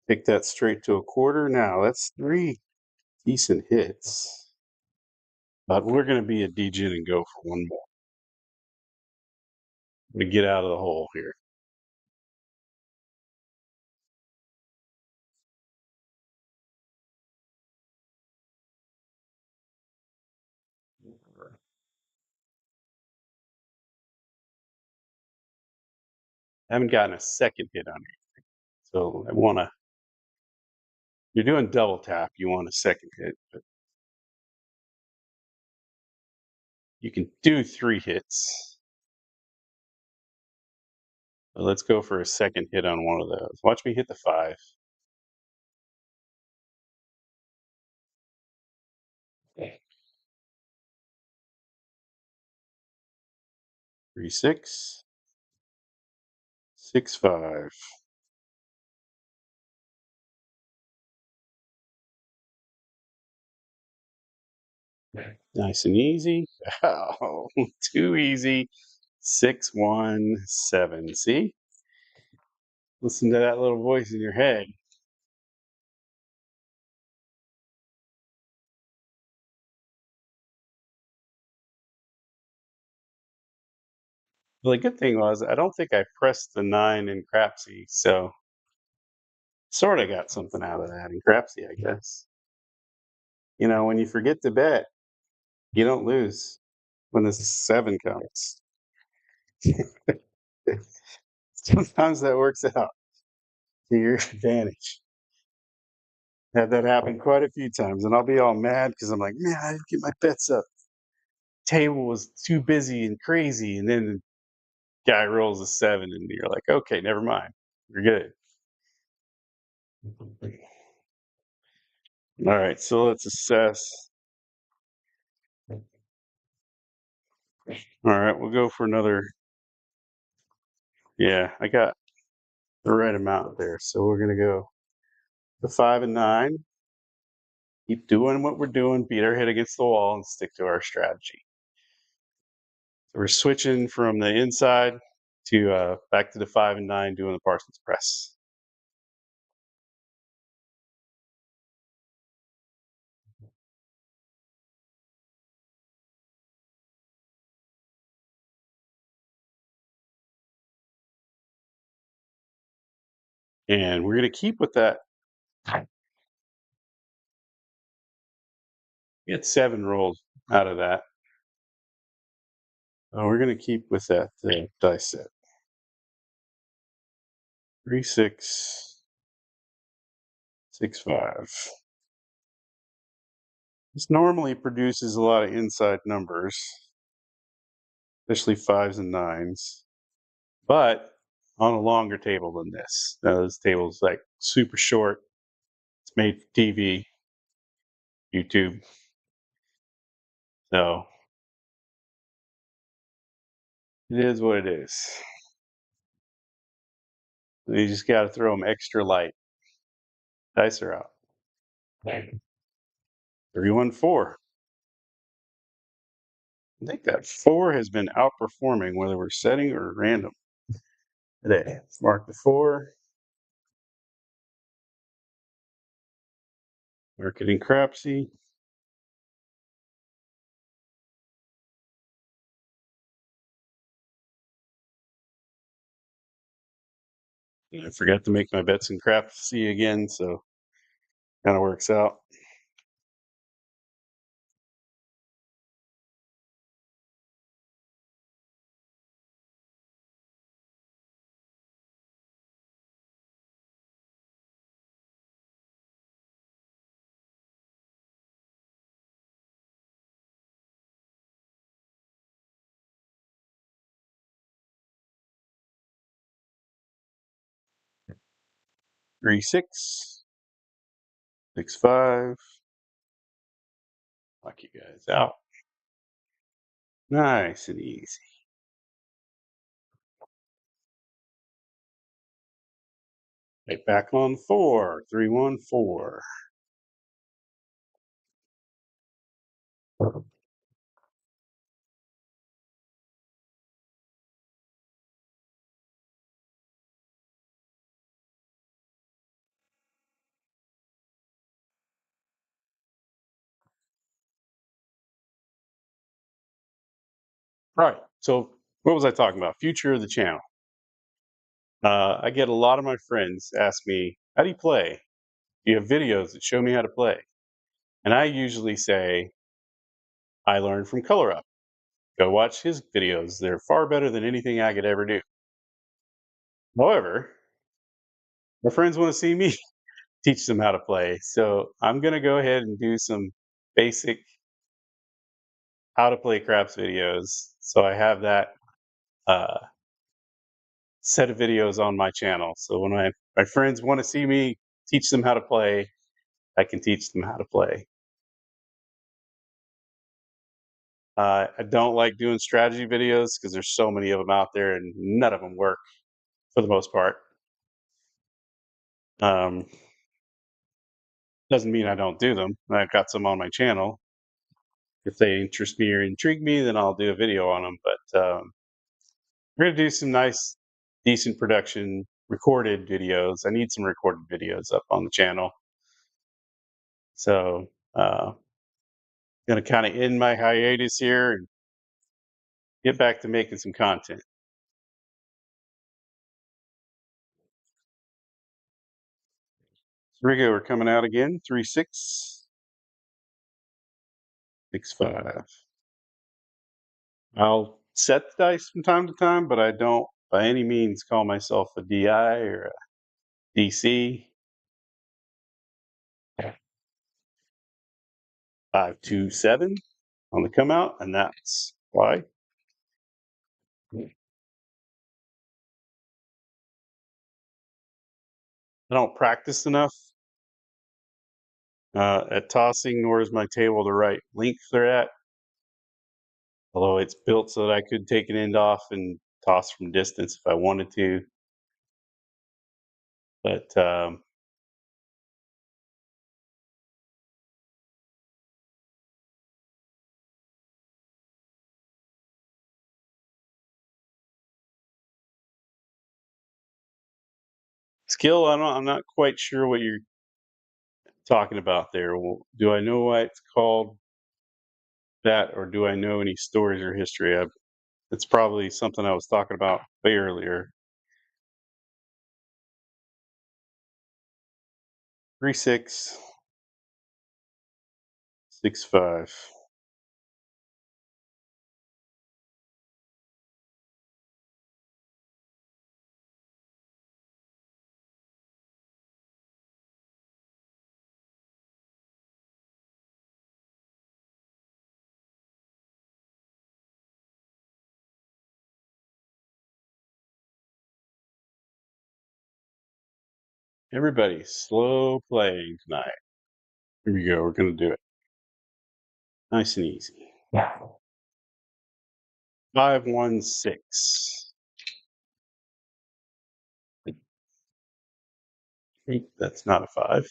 Take that straight to a quarter. Now that's three decent hits. But we're going to be a degen and go for one more to get out of the hole here. I haven't gotten a second hit on it. So I want to, you're doing double tap, you want a second hit, but you can do three hits. So let's go for a second hit on one of those. Watch me hit the 5. 3665. Nice and easy. Oh, too easy. 617. See? Listen to that little voice in your head. Well, the good thing was I don't think I pressed the 9 in Crapsee, so sort of got something out of that in Crapsee, I guess. You know, when you forget to bet, you don't lose when the 7 comes. Sometimes that works out to your advantage. Had that happen quite a few times, and I'll be all mad because I'm like, man, I didn't get my bets up. Table was too busy and crazy, and then the guy rolls a 7, and you're like, okay, never mind, we're good. All right, so let's assess. All right, we'll go for another. Yeah, I got the right amount there, so we're gonna go the 5 and 9. Keep doing what we're doing, beat our head against the wall, and stick to our strategy. So we're switching from the inside to back to the 5 and 9, doing the Parsons press. And we're gonna keep with that. Get 7 rolls out of that. We're gonna keep with that dice set. 3665. This normally produces a lot of inside numbers, especially fives and nines, but on a longer table than this. Now, this table's like super short. It's made for TV, YouTube. So it is what it is. You just got to throw them extra light. Dice are out. 314. I think that 4 has been outperforming whether we're setting or random today. Mark the 4. Marketing Crapsee. I forgot to make my bets in Crapsee again, so kind of works out. Three, 6, 6, 5. Knock you guys out. Nice and easy. Right back on 4. 314. Right. So what was I talking about? Future of the channel. I get a lot of my friends ask me, "How do you play? Do you have videos that show me how to play?" And I usually say, "I learned from Color Up. Go watch his videos. They're far better than anything I could ever do." However, my friends want to see me teach them how to play. So I'm going to go ahead and do some basic how to play craps videos. So I have that uh, set of videos on my channel. So when my friends want to see me teach them how to play, I can teach them how to play. I don't like doing strategy videos because there's so many of them out there and none of them work for the most part. Um, doesn't mean I don't do them. I've got some on my channel. If they interest me or intrigue me, then I'll do a video on them. But we're gonna do some nice, decent production recorded videos. I need some recorded videos up on the channel. So gonna kind of end my hiatus here and get back to making some content. So here we go. We're coming out again. 3, 6, 6, 5. I'll set the dice from time to time, but I don't by any means call myself a DI or a DC. 5, 2, 7 on the come out, and that's why. I don't practice enough at tossing, nor is my table the right length they're at. Although it's built so that I could take an end off and toss from distance if I wanted to. But skill, I'm not quite sure what you're talking about there. Do I know why it's called that, or do I know any stories or history? It's probably something I was talking about way earlier. 3, 6, 6, 5. Everybody, slow playing tonight. Here we go. We're going to do it nice and easy. 516. That's not a five.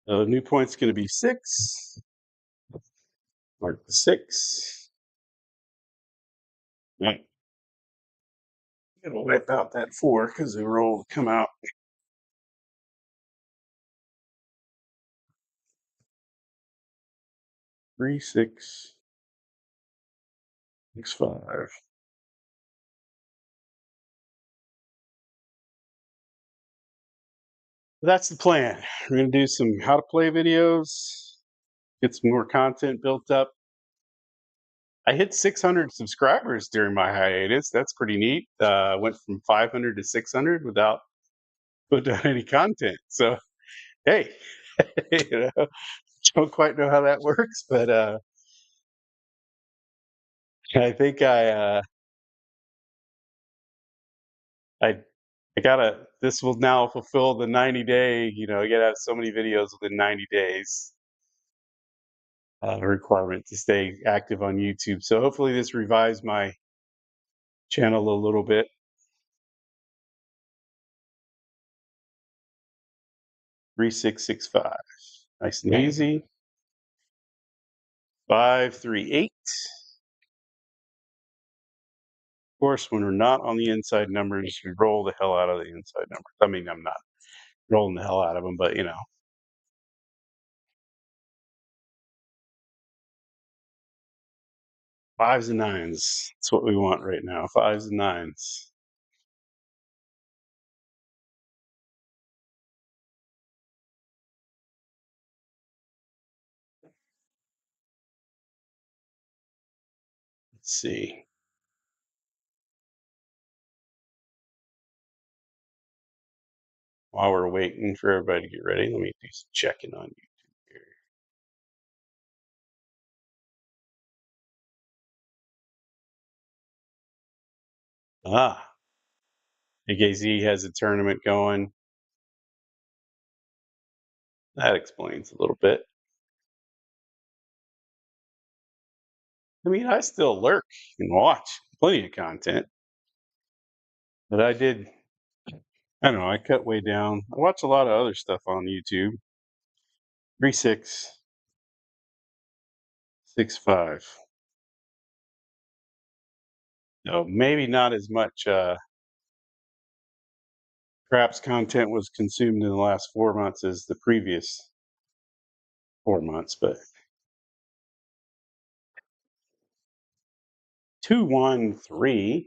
The new point's going to be 6. Mark the 6. Right. I'm going to wipe out that 4 because the roll will come out. 3, 6, 6, 5. That's the plan. We're going to do some how to play videos, get some more content built up. I hit 600 subscribers during my hiatus. That's pretty neat. Went from 500 to 600 without putting out any content. So, hey, you know, don't quite know how that works, but I think I I gotta. This will now fulfill the 90-day. You gotta have so many videos within 90 days requirement to stay active on YouTube. So hopefully this revives my channel a little bit. 3665. Nice and easy. 538. Of course, when we're not on the inside numbers, we roll the hell out of the inside numbers. I mean, I'm not rolling the hell out of them, but fives and nines. That's what we want right now. Fives and nines. Let's see. While we're waiting for everybody to get ready, let me do some checking on YouTube here. Ah, AKZ has a tournament going. That explains a little bit. I mean, I still lurk and watch plenty of content, but I don't know, I cut way down. I watch a lot of other stuff on YouTube. 3665. No, maybe not as much Craps content was consumed in the last 4 months as the previous 4 months, but 213.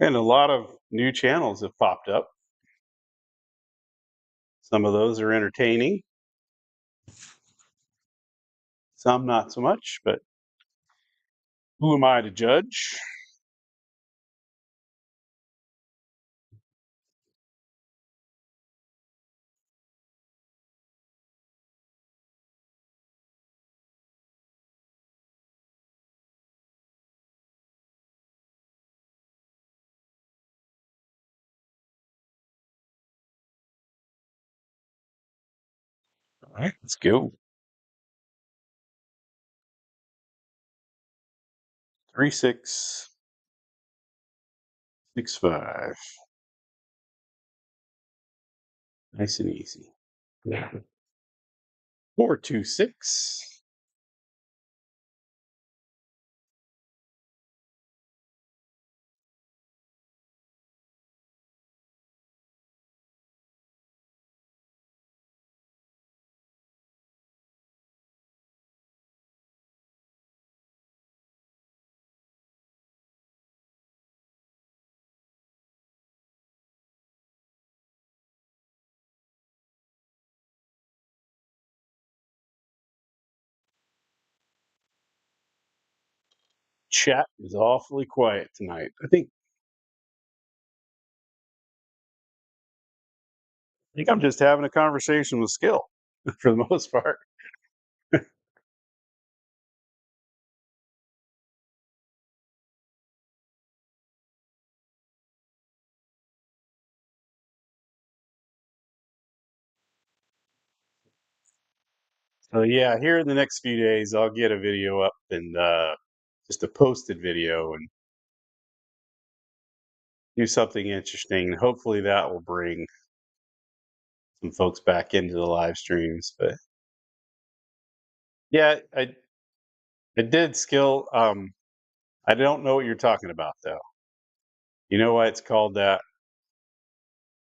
And a lot of new channels have popped up. Some of those are entertaining, some not so much, but who am I to judge? All right, let's go. 3665. Nice and easy. 426. Chat is awfully quiet tonight. I think I'm just having a conversation with Skill for the most part. So yeah, here in the next few days, I'll get a video up and just a posted video and do something interesting. Hopefully, that will bring some folks back into the live streams. But yeah, I did skill. I don't know what you're talking about though. You know why it's called that?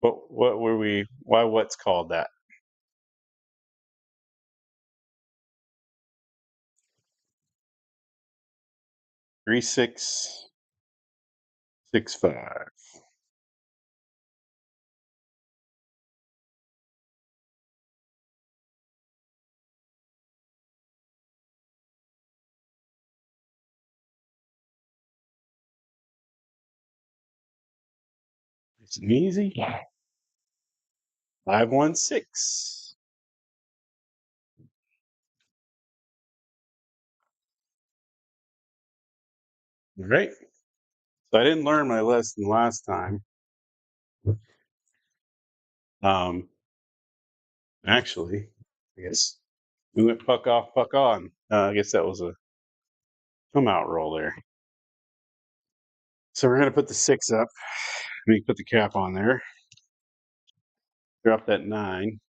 What were we? Why what's called that? 3665. It's an easy. 516. All right. So I didn't learn my lesson last time. Um, actually, I guess we went puck off, puck on. I guess that was a come out roll there. So we're gonna put the 6 up. We put the cap on there. Drop that 9.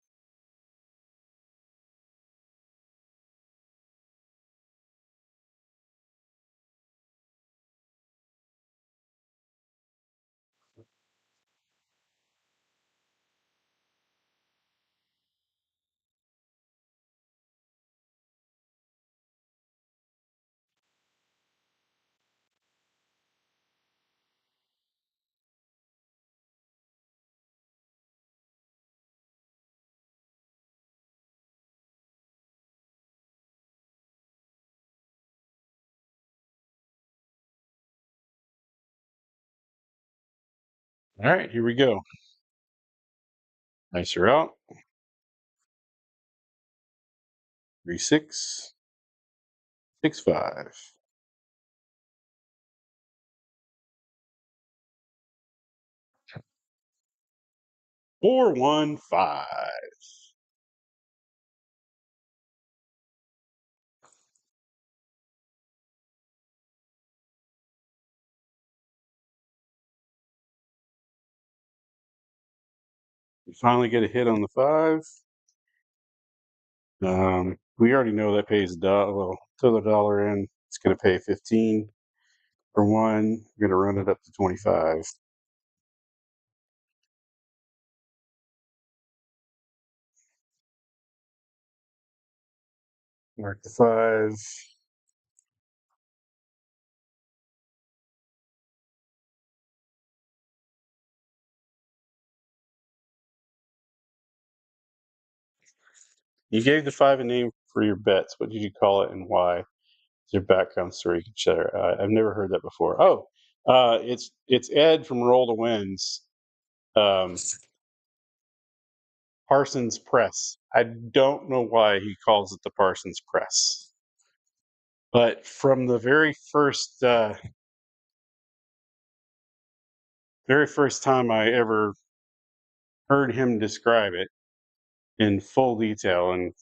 All right, here we go. Nicer out. 3665. 415. We finally get a hit on the 5. We already know that pays a dollar. Well, to the dollar in, it's going to pay 15 for 1. We're going to run it up to 25. Mark the 5. You gave the 5 a name for your bets. What did you call it and why? Is there background story you can share? I've never heard that before. Oh, it's Ed from Roll to Wins. Um, Parsons Press. I don't know why he calls it the Parsons Press, but from the very first time I ever heard him describe it in full detail and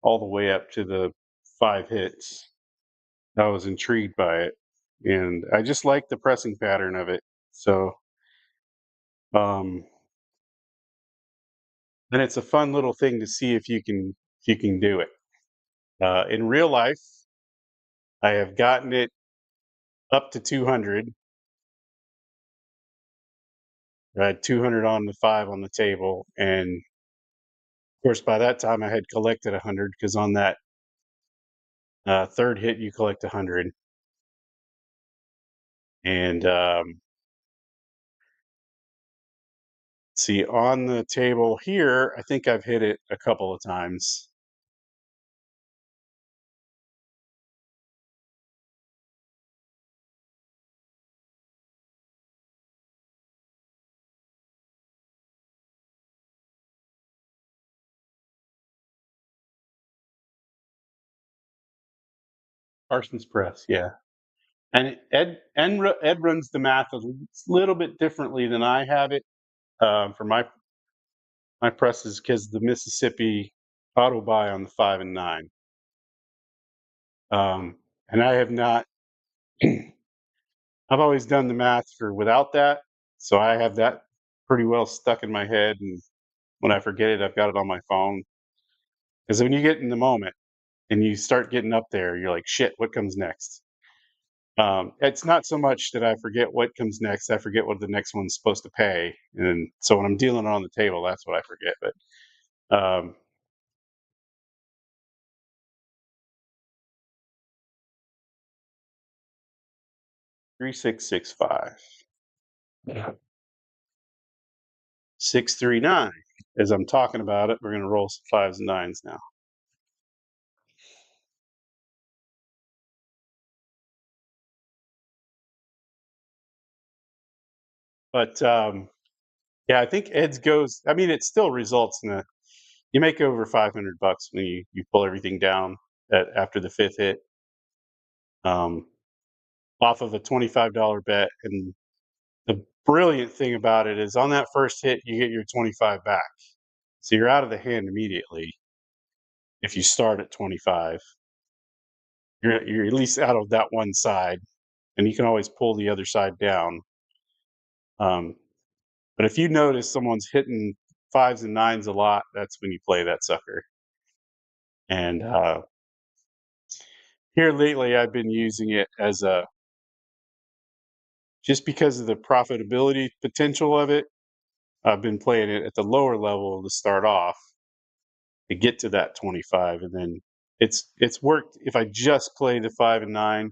all the way up to the 5 hits, I was intrigued by it, and I just like the pressing pattern of it. So, um, and it's a fun little thing to see if you can do it. In real life, I have gotten it up to 200. I had 200 on the 5 on the table, and of course, by that time, I had collected 100 because on that third hit, you collect 100. And see, on the table here, I think I've hit it a couple of times. Parsons Press, yeah. And Ed runs the math a little bit differently than I have it for my presses because the Mississippi. auto buy on the 5 and 9. And I have not. I've always done the math for without that, so I have that pretty well stuck in my head. And when I forget it, I've got it on my phone. Because when you get in the moment and you start getting up there, you're like, "Shit, what comes next?" It's not so much that I forget what comes next; I forget what the next one's supposed to pay, and so when I'm dealing it on the table, that's what I forget. But 3665, 639. As I'm talking about it, we're going to roll some fives and nines now. But yeah, I think Ed's goes. I mean, it still results in a you make over $500 when you pull everything down after the fifth hit, um, off of a $25 bet. And the brilliant thing about it is on that first hit, you get your 25 back. So you're out of the hand immediately if you start at 25. You're at least out of that one side, and you can always pull the other side down. Um, but if you notice someone's hitting fives and nines a lot, that's when you play that sucker. And here lately, I've been using it as a just because of the profitability potential of it. I've been playing it at the lower level to start off to get to that 25, and then it's worked. If I just play the 5 and 9,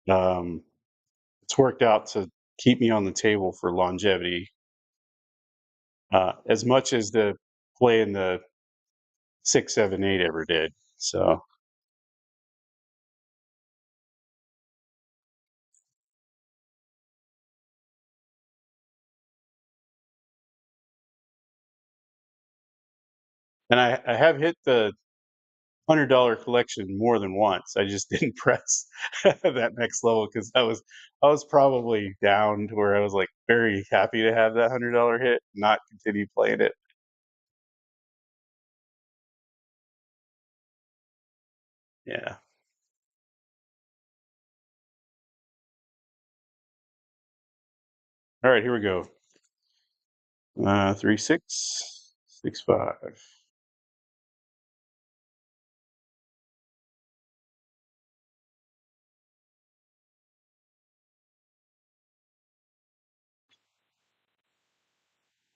um, it's worked out to keep me on the table for longevity, as much as the playing the 6, 7, 8 ever did. So, and I have hit the $100 collection more than once. I just didn't press that next level because I was probably down to where I was like very happy to have that $100 hit, not continue playing it. Yeah. All right, here we go. 3665.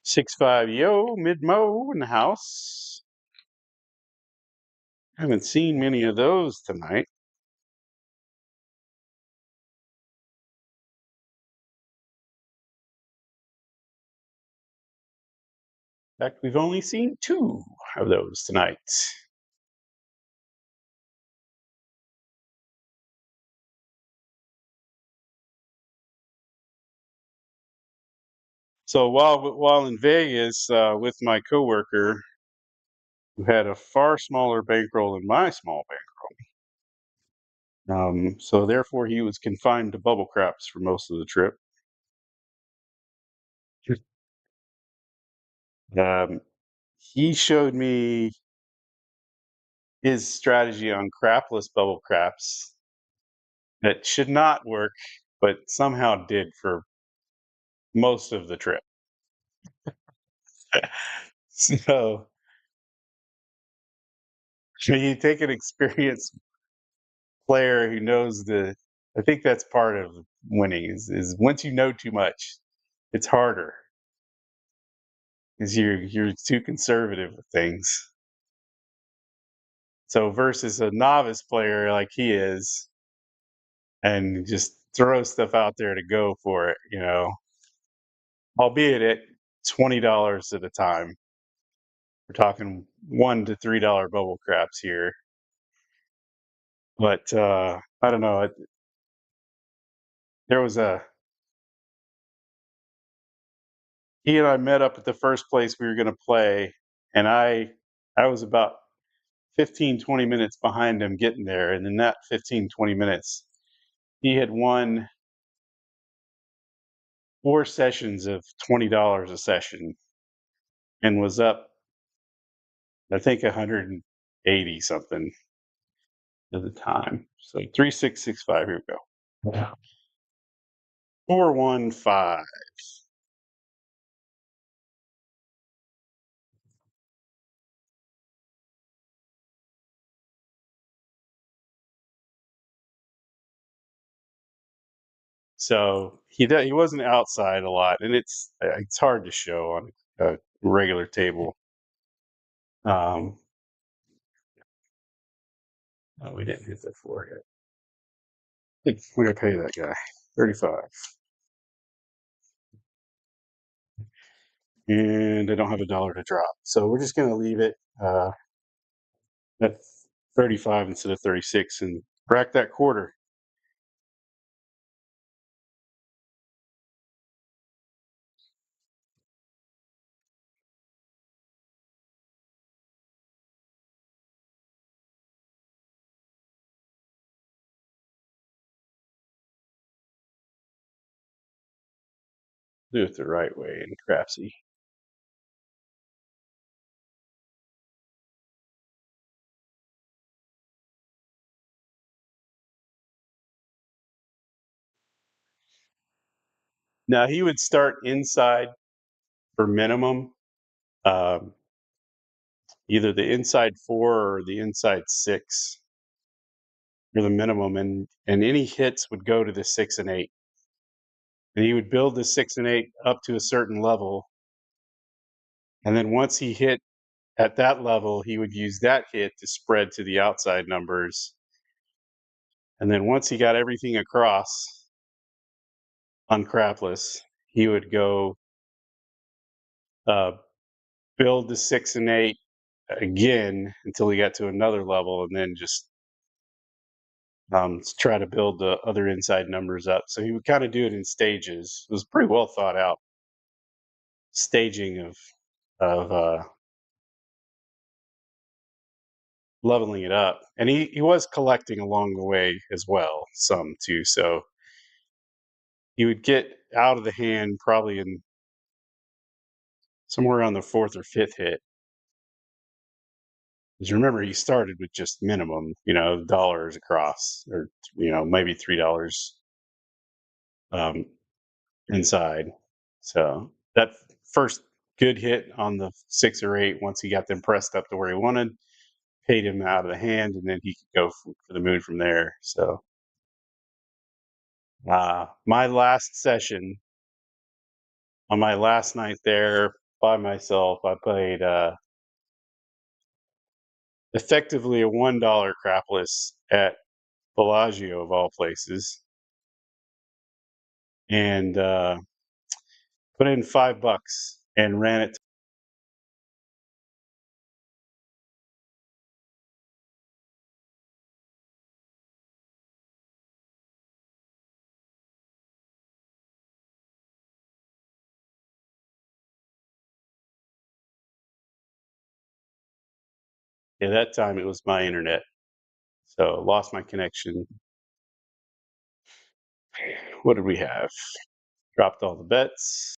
65, yo, mid mo in the house. Haven't seen many of those tonight. In fact, we've only seen two of those tonight. So while in Vegas with my coworker, who had a far smaller bankroll than my small bankroll, so therefore he was confined to bubble craps for most of the trip. Um, he showed me his strategy on crapless bubble craps that should not work, but somehow did for most of the trip. So you take an experienced player who knows the. I think that's part of winning is once you know too much, it's harder because you're too conservative with things. So versus a novice player like he is, and just throw stuff out there to go for it, albeit at $20 at a time. We're talking $1 to $3 bubble craps here. But I don't know. There was a he and I met up at the first place we were going to play, and I was about 15, 20 minutes behind him getting there, and in that 15, 20 minutes, he had won 4 sessions of $20 a session and was up I think 180 something at the time. So 3665. Here we go. Yeah. 415. So he wasn't outside a lot, and it's hard to show on a regular table. Um, oh, we didn't hit that floor yet. We're gonna pay that guy 35, and I don't have a dollar to drop, so we're just gonna leave it at 35 instead of 36 and rack that quarter. Do it the right way in Crapsee. Now he would start inside for minimum, um, either the inside four or the inside six for the minimum, and any hits would go to the six and eight, and he would build the six and eight up to a certain level, and then once he hit at that level, he would use that hit to spread to the outside numbers, and then once he got everything across on crapless, he would go uh, build the six and eight again until he got to another level, and then just try to build the other inside numbers up. So he would kind of do it in stages. It was pretty well thought out staging of leveling it up, and he was collecting along the way as well, some too. So he would get out of the hand probably in somewhere around the fourth or fifth hit. Because remember, he started with just minimum, dollars across, or maybe $3 um, inside. So that first good hit on the six or eight, once he got them pressed up to where he wanted, paid him out of the hand, and then he could go for the moon from there. So my last session, on my last night there by myself, I played effectively a $1 crapless at Bellagio of all places, and put in $5 and ran it. At that time, it was my internet, so lost my connection. What did we have? Dropped all the bets.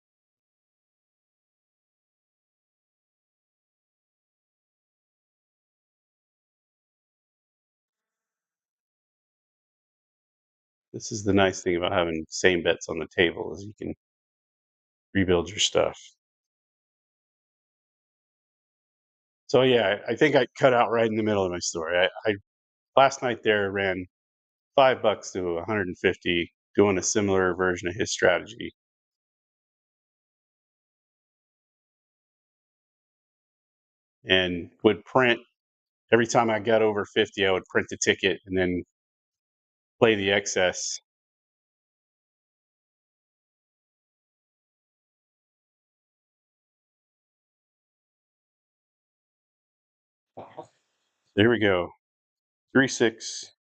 This is the nice thing about having same bets on the table, is you can rebuild your stuff. So yeah, I think I cut out right in the middle of my story. I last night there ran $5 to 150, doing a similar version of his strategy, and would print every time I got over 50. I would print the ticket and then play the excess. There we go. 3665.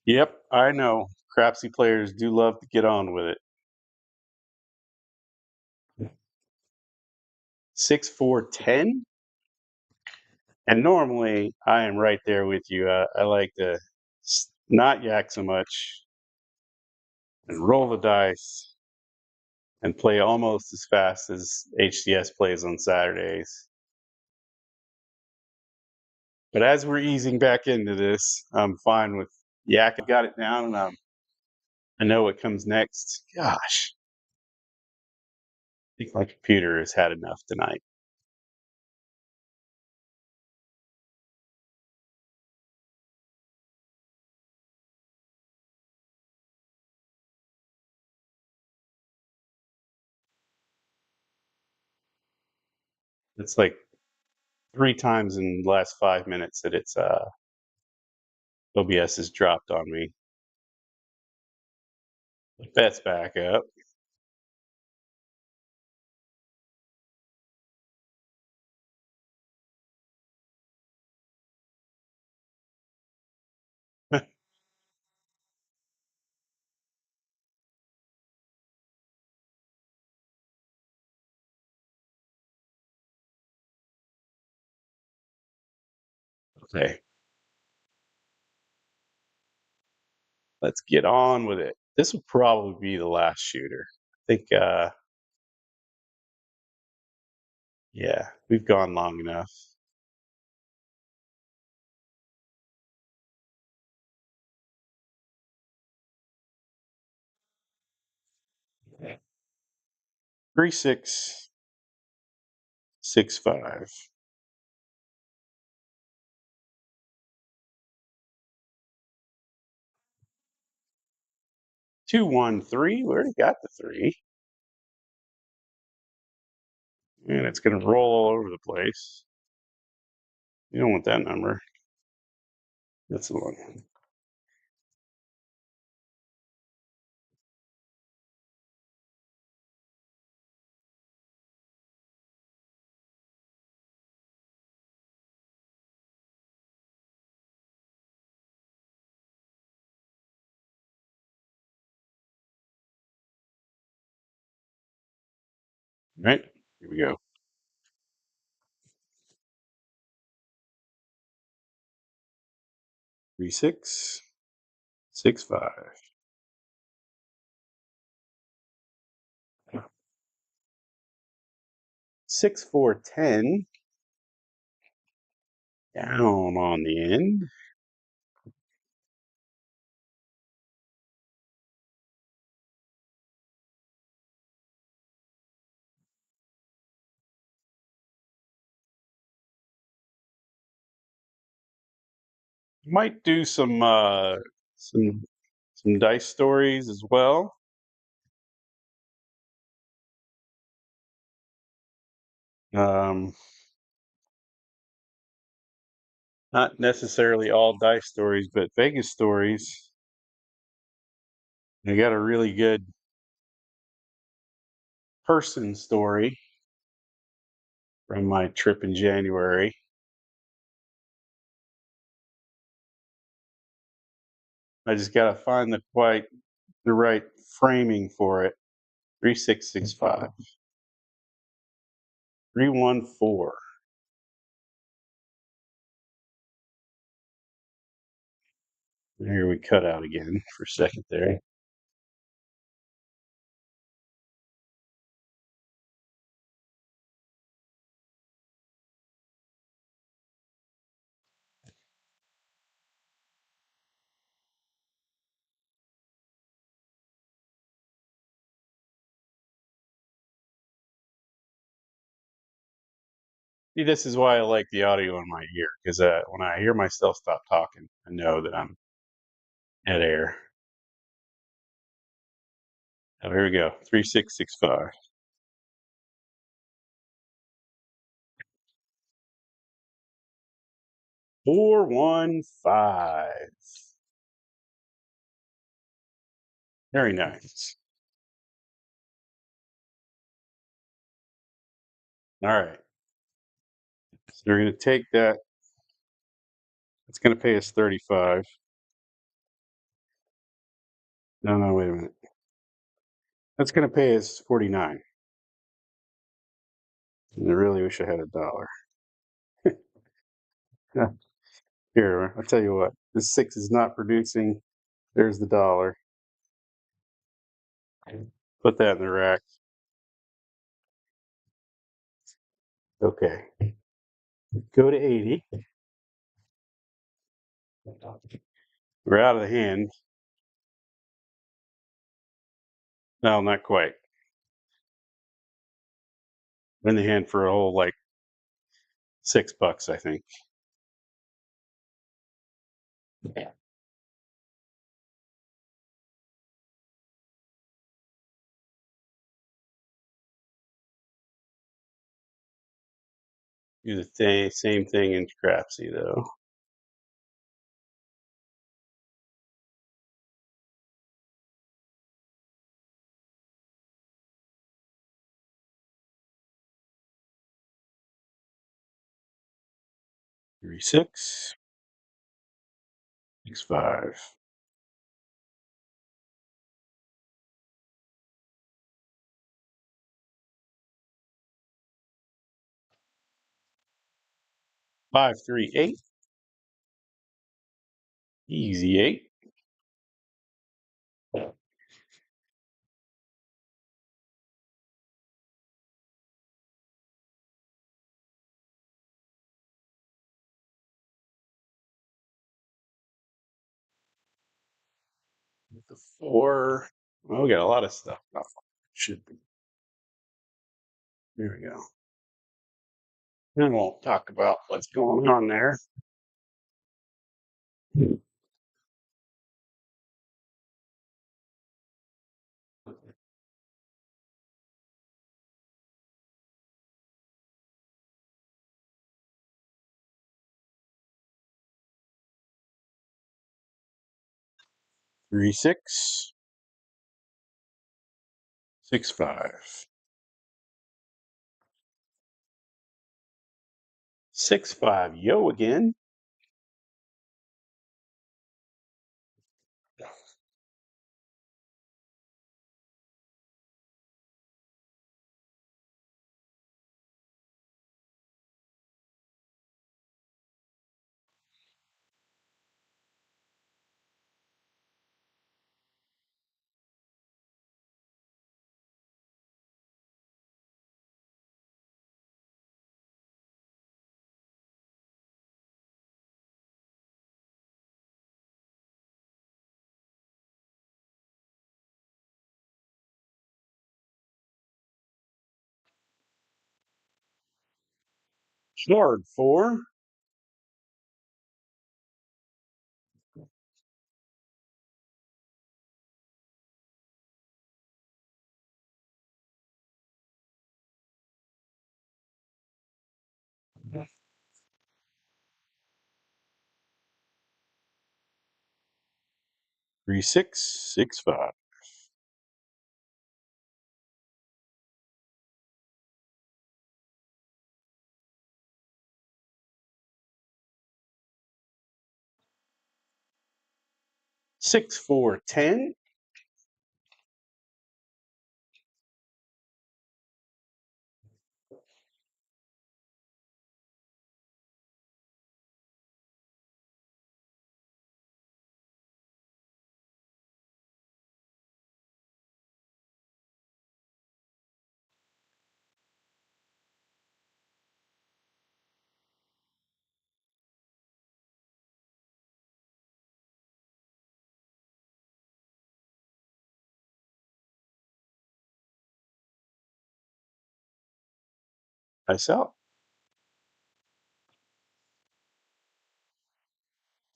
Yep, I know. Crapsy players do love to get on with it. 6410. And normally, I am right there with you. I like to not yak so much and roll the dice and play almost as fast as HCS plays on Saturdays. But as we're easing back into this, I'm fine with yak. I got it down, and I know what comes next. Gosh, I think my computer has had enough tonight. It's like 3 times in the last 5 minutes that it's OBS has dropped on me. That's back up. Okay, let's get on with it. This will probably be the last shooter. I think, yeah, we've gone long enough. Yeah. 3665. 213. We already got the 3. And it's going to roll all over the place. You don't want that number. That's the one. Right? Here we go. 3665. 6410. Down on the end. Might do some some dice stories as well. Um, Not necessarily all dice stories, but Vegas stories. I got a really good person story from my trip in January. I just got to find the right framing for it. 3665. 314. Here we cut out again for a second there. See, this is why I like the audio in my ear, because when I hear myself stop talking, I know that I'm at air. Oh, here we go. 3665. 415. Very nice. All right. So we're going to take that. It's going to pay us 35. No, no, wait a minute. That's going to pay us 49. And I really wish I had $1. Yeah. Here, I'll tell you what. This 6 is not producing. There's the dollar. Put that in the rack. Okay. Go to 80. We're out of the hand. No, not quite. In the hand for a whole like $6, I think. Do the same thing in Crapsee though. Three six, 6 5. 5 3 8. Easy 8. The 4. Well, we got a lot of stuff. Oh, should be. There we go. Then we'll talk about what's going on there. 3 6, 6 5. 6 5. Yo again. 4. 3 6, 6 5. 6 4 10. I sell.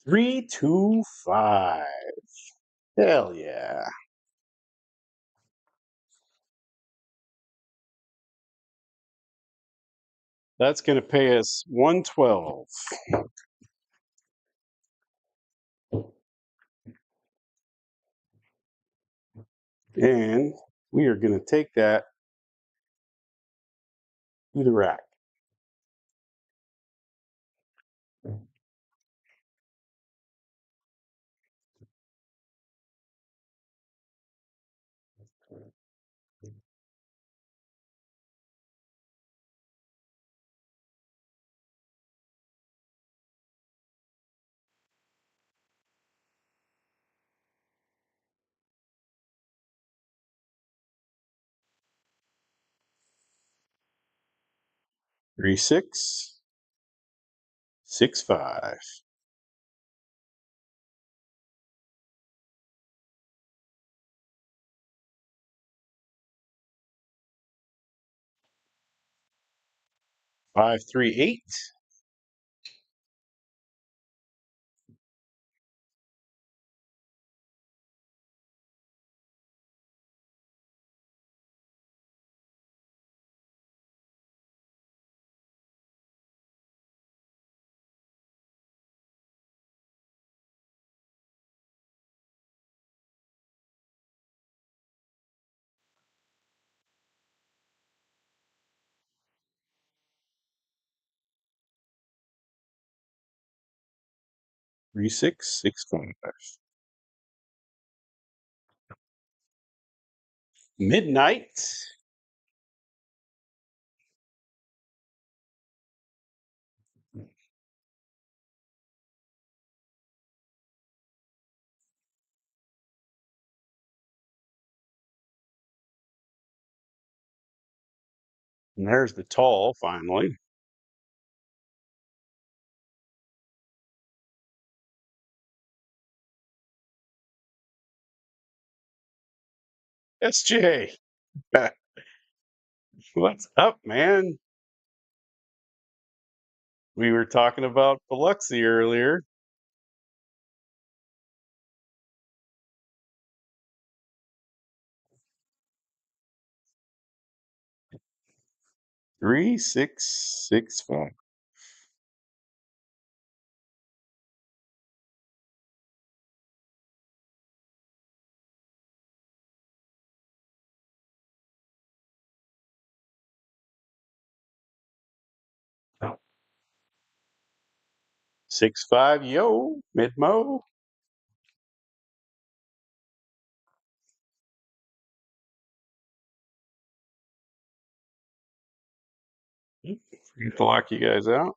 3 2 5. Hell yeah. That's going to pay us 112. And we are going to take that to the rack. 3665. 538. Three six five. Midnight. And there's the tall finally. SJ. What's up, man? We were talking about Biloxi earlier. 3665. Oh. 65, yo, mid-mo. Forget to lock you guys out.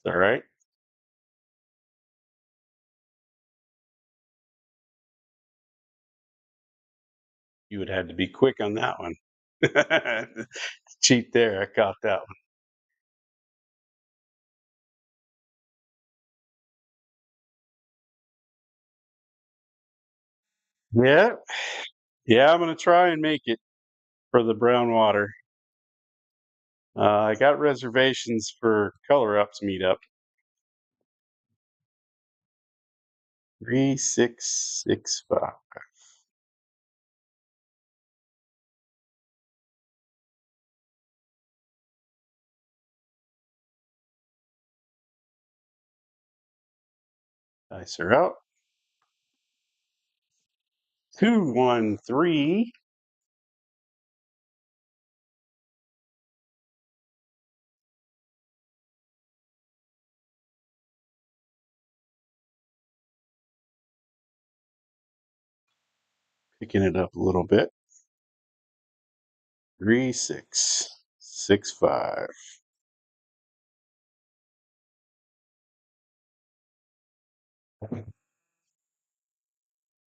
It's all right. You would have to be quick on that one. Cheat there. I caught that one. Yeah. Yeah, I'm going to try and make it for the brown water. I got reservations for Color Ups meetup. 3665. Dice are out. 213. Picking it up a little bit. 3665.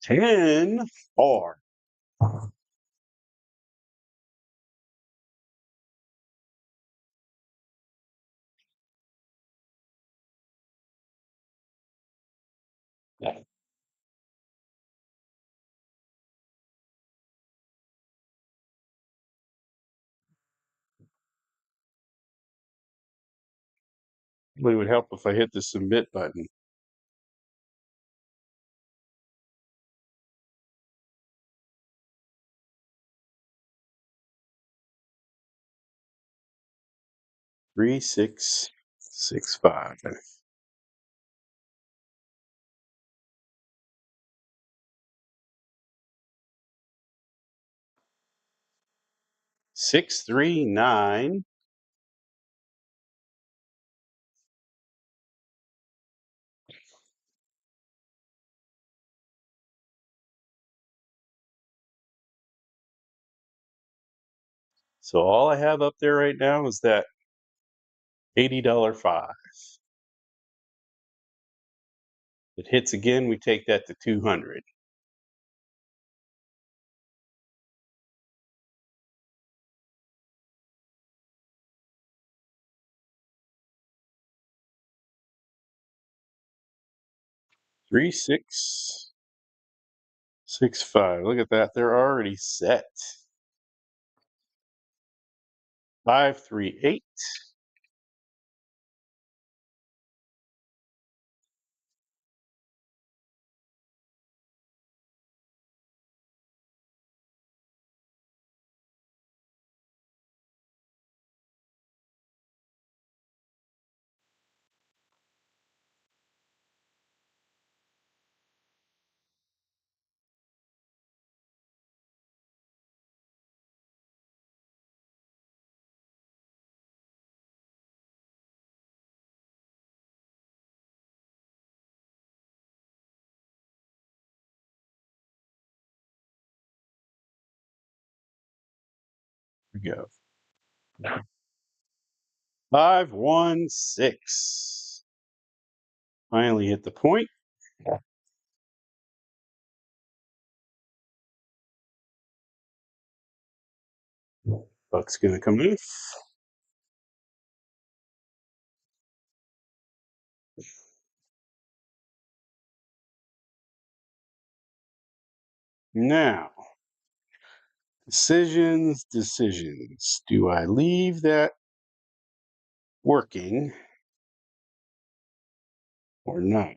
10-4. It would help if I hit the submit button. 3665. 639. So all I have up there right now is that $80 five. If it hits again, we take that to 200. 3665. Look at that. They're already set. 538. We go. 516. Finally hit the point. Buck's gonna come in. Now, decisions. Do I leave that working or not?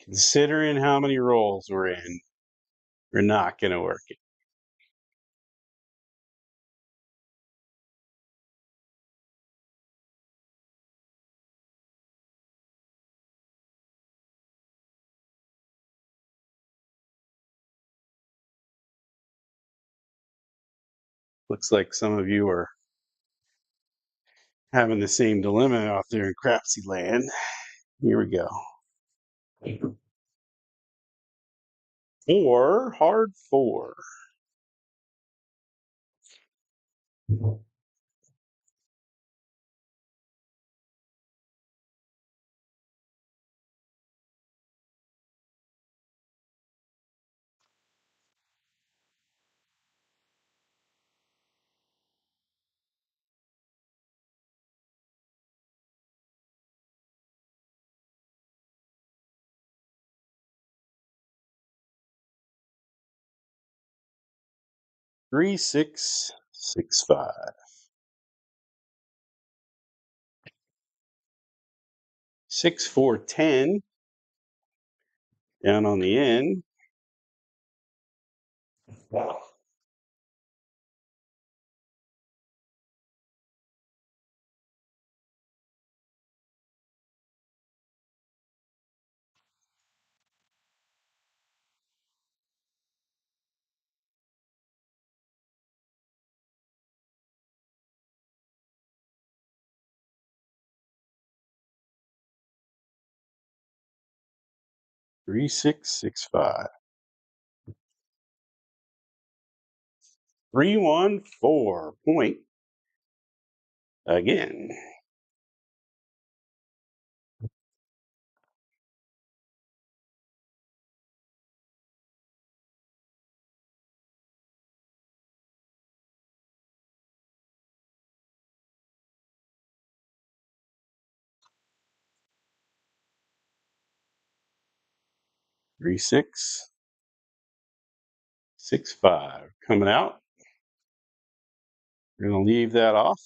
Considering how many rolls we're in, we're not going to work it. Looks like some of you are having the same dilemma out there in Crapsee land. Here we go. Four, hard four. 3665. 6410 down on the end. 3665. 314 point again. 3665 coming out. We're going to leave that off.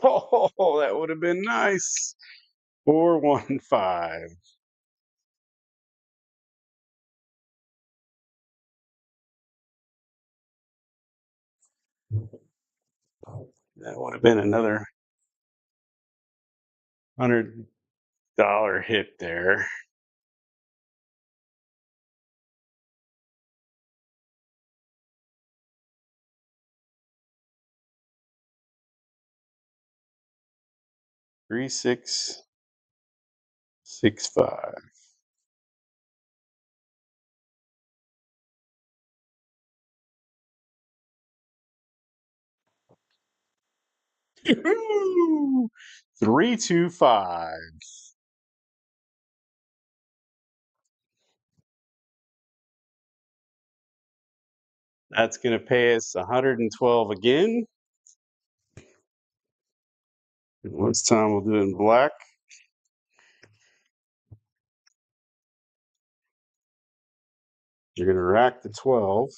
Oh, that would have been nice. 415. That would have been another $100 hit there. Three, 6, 6, 5. Yoo-hoo! 325. That's going to pay us 112 again. This time we'll do it in black. You're going to rack the 12.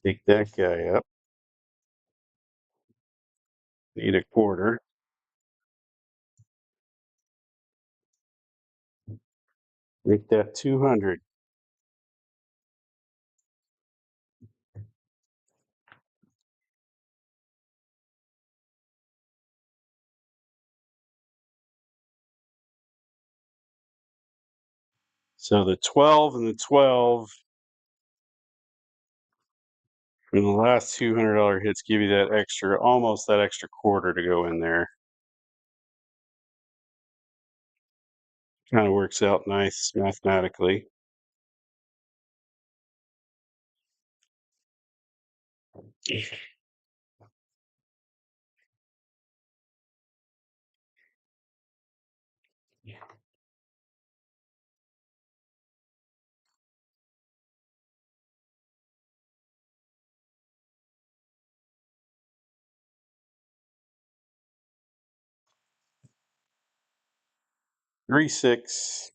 Take that guy up. Need a quarter. Make that 200. So the 12 and the 12 from the last $200 hits give you that extra, almost that extra quarter to go in there. Kind of works out nice mathematically. Three, 6,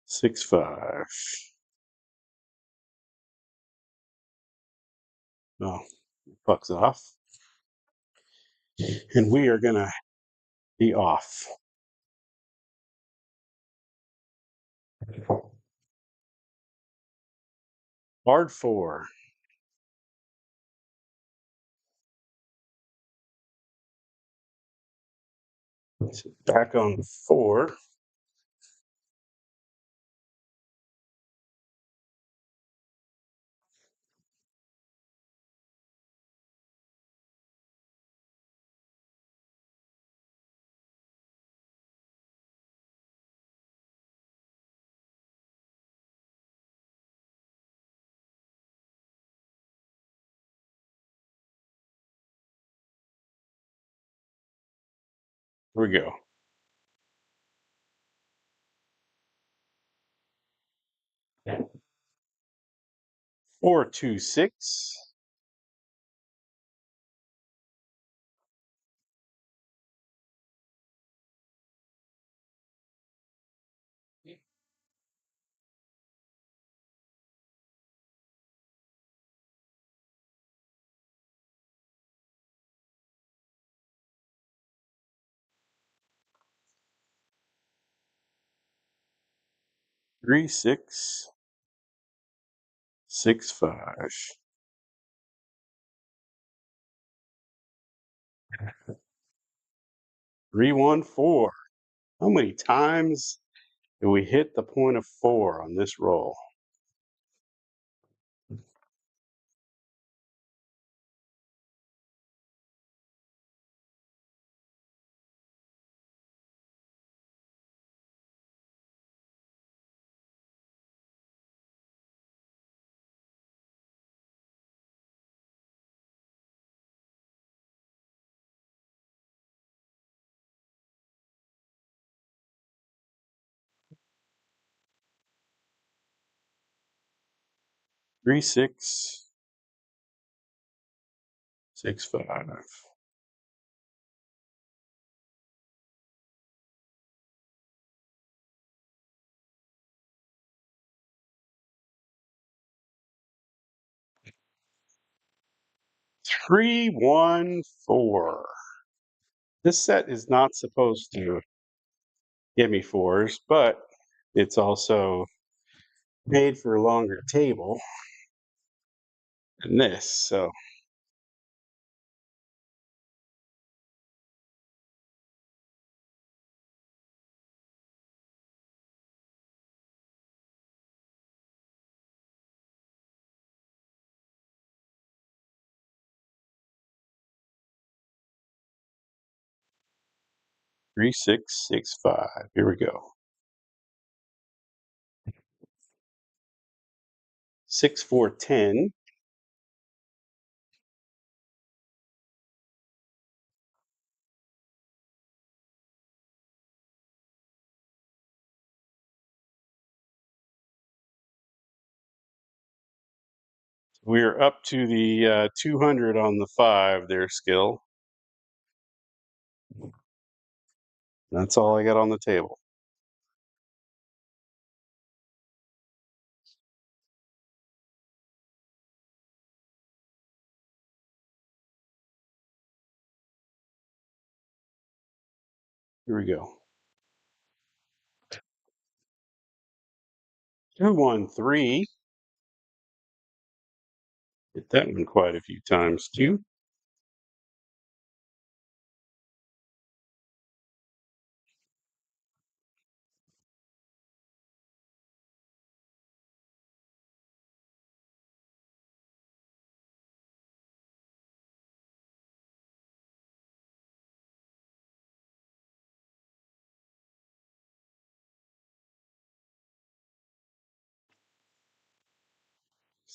6, 5. Oh, pucks off. And we are going to be off. Hard 4. Back on 4. 'Here we go. 4, 2, 6. 3, 6, 6, 5. 3, 1, 4. How many times do we hit the point of 4 on this roll? 3, 6, 6, 5. 3, 1, 4. This set is not supposed to give me 4s, but it's also made for a longer table than this. So 3, 6, 6, 5. Here we go. 6, 4, 10. We're up to the 200 on the 5 there, Skill. That's all I got on the table. Here we go. 213. Hit that one quite a few times too.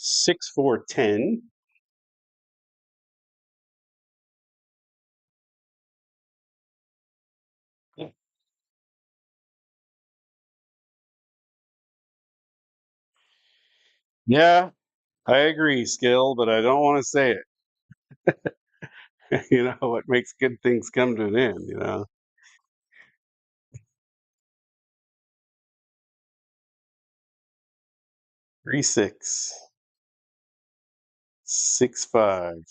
6410. Yeah, I agree, Skill, but I don't want to say it. What makes good things come to an end. 3665.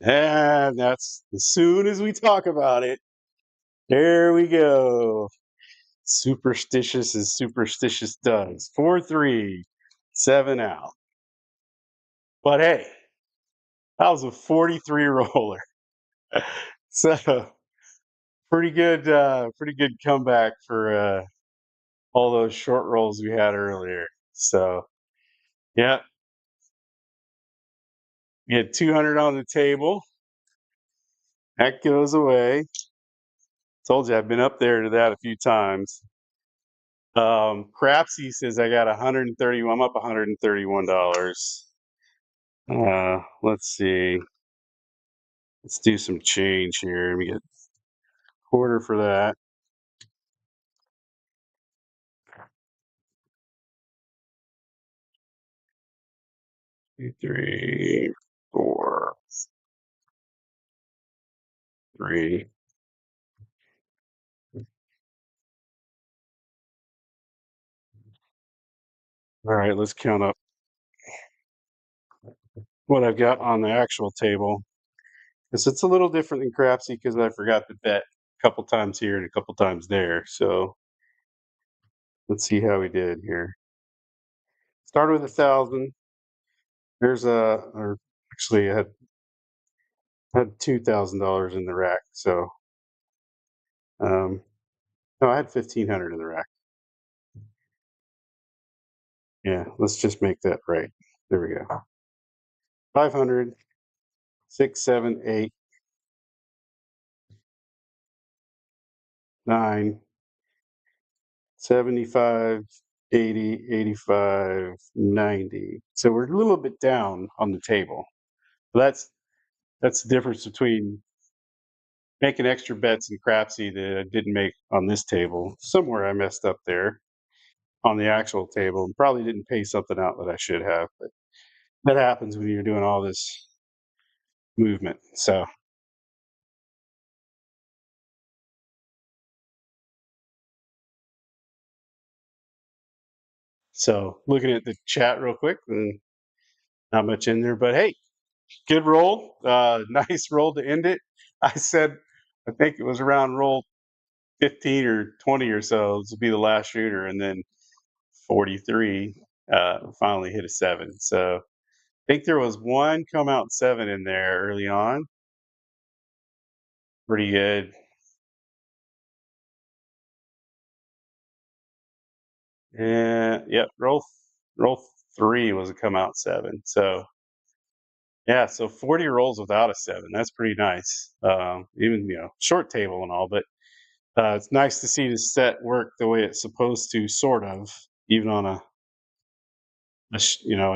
And that's as soon as we talk about it. There we go. Superstitious as superstitious does. 4-3, 7 out. But hey, that was a 43 roller. So pretty good comeback for all those short rolls we had earlier. So yeah, we had 200 on the table. That goes away. Told you I've been up there to that a few times. Crapsee says I got 130. I'm up $131. Let's see. Let's do some change here. Let me get a quarter for that. 2, 3, 4, 3. All right, let's count up what I've got on the actual table. Because it's a little different than Crapsee because I forgot to bet a couple times here and a couple times there. So let's see how we did here. Started with 1,000. There's or actually I had $2,000 in the rack. So um, no, I had 1,500 in the rack. Yeah, let's just make that right. There we go. 500, 6, 7, 8, 9, 75, 80, 85, 90. So we're a little bit down on the table. That's the difference between making extra bets in Crapsee that I didn't make on this table. Somewhere I messed up there on the actual table and probably didn't pay something out that I should have. But that happens when you're doing all this movement. So looking at the chat real quick, and not much in there, but hey, good roll. Nice roll to end it. I said, I think it was around roll 15 or 20 or so. This will be the last shooter, and then 43 finally hit a 7. So I think there was one come out 7 in there early on. Pretty good. And yep, roll 3 was a come out 7. So yeah, so 40 rolls without a 7. That's pretty nice. Even short table and all, but it's nice to see the set work the way it's supposed to, sort of, even on a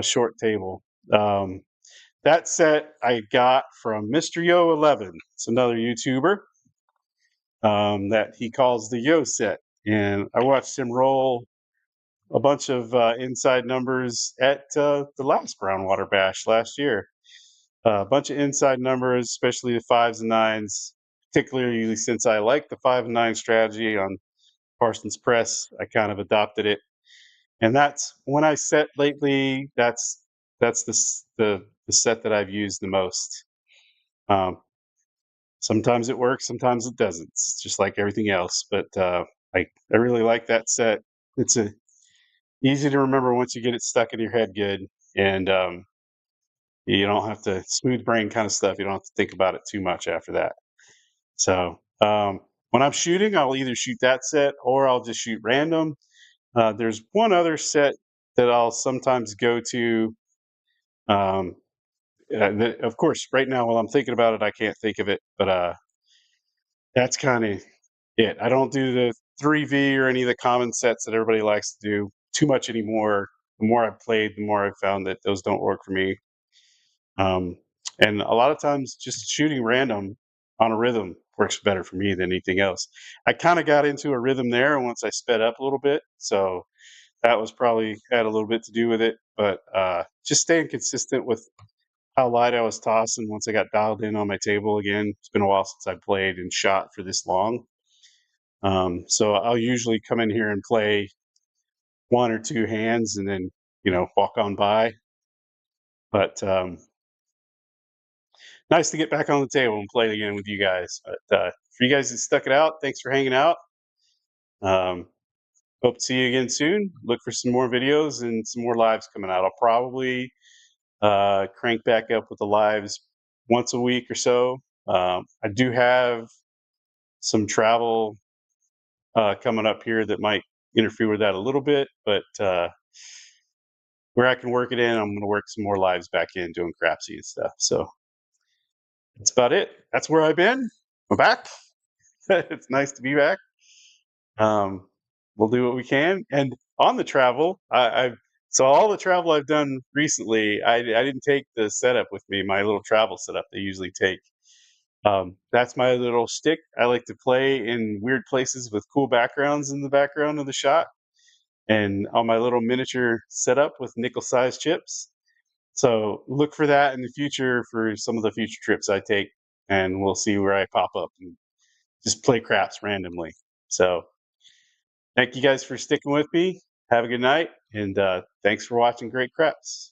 short table. That set I got from Mr. Yo 11. It's another YouTuber. that he calls the Yo set. And I watched him roll a bunch of inside numbers at the last Brownwater Bash last year. A bunch of inside numbers, especially the fives and nines, particularly since I like the 5 and 9 strategy on Parsons Press. I kind of adopted it, and that's when I set lately. That's the set that I've used the most. Um, Sometimes it works, sometimes it doesn't. It's just like everything else. But I really like that set. It's easy to remember once you get it stuck in your head good, and you don't have to smooth brain kind of stuff. You don't have to think about it too much after that. So when I'm shooting, I'll either shoot that set or I'll just shoot random. There's one other set that I'll sometimes go to. Um, of course, right now while I'm thinking about it, I can't think of it, but that's kind of it. I don't do the 3V or any of the common sets that everybody likes to do too much anymore. The more I've played, the more I've found that those don't work for me. Um, and a lot of times, just shooting random on a rhythm works better for me than anything else. I kind of got into a rhythm there once I sped up a little bit, so that was probably had a little bit to do with it. But just staying consistent with how light I was tossing once I got dialed in on my table again. It's been a while since I played and shot for this long. So I'll usually come in here and play 1 or 2 hands and then, walk on by. But nice to get back on the table and play again with you guys. But for you guys that stuck it out, thanks for hanging out. Um, Hope to see you again soon. Look for some more videos and some more lives coming out. I'll probably crank back up with the lives once a week or so. I do have some travel coming up here that might interfere with that a little bit, but where I can work it in, I'm going to work some more lives back in doing Crapsee and stuff. So that's about it. That's where I've been. I'm back. It's nice to be back. We'll do what we can. And on the travel, I've so all the travel I've done recently, I didn't take the setup with me, my little travel setup they usually take. That's my little stick. I like to play in weird places with cool backgrounds in the background of the shot, and on my little miniature setup with nickel-sized chips. So look for that in the future for some of the future trips I take, and we'll see where I pop up and just play craps randomly. So thank you guys for sticking with me. Have a good night, and thanks for watching Great Craps.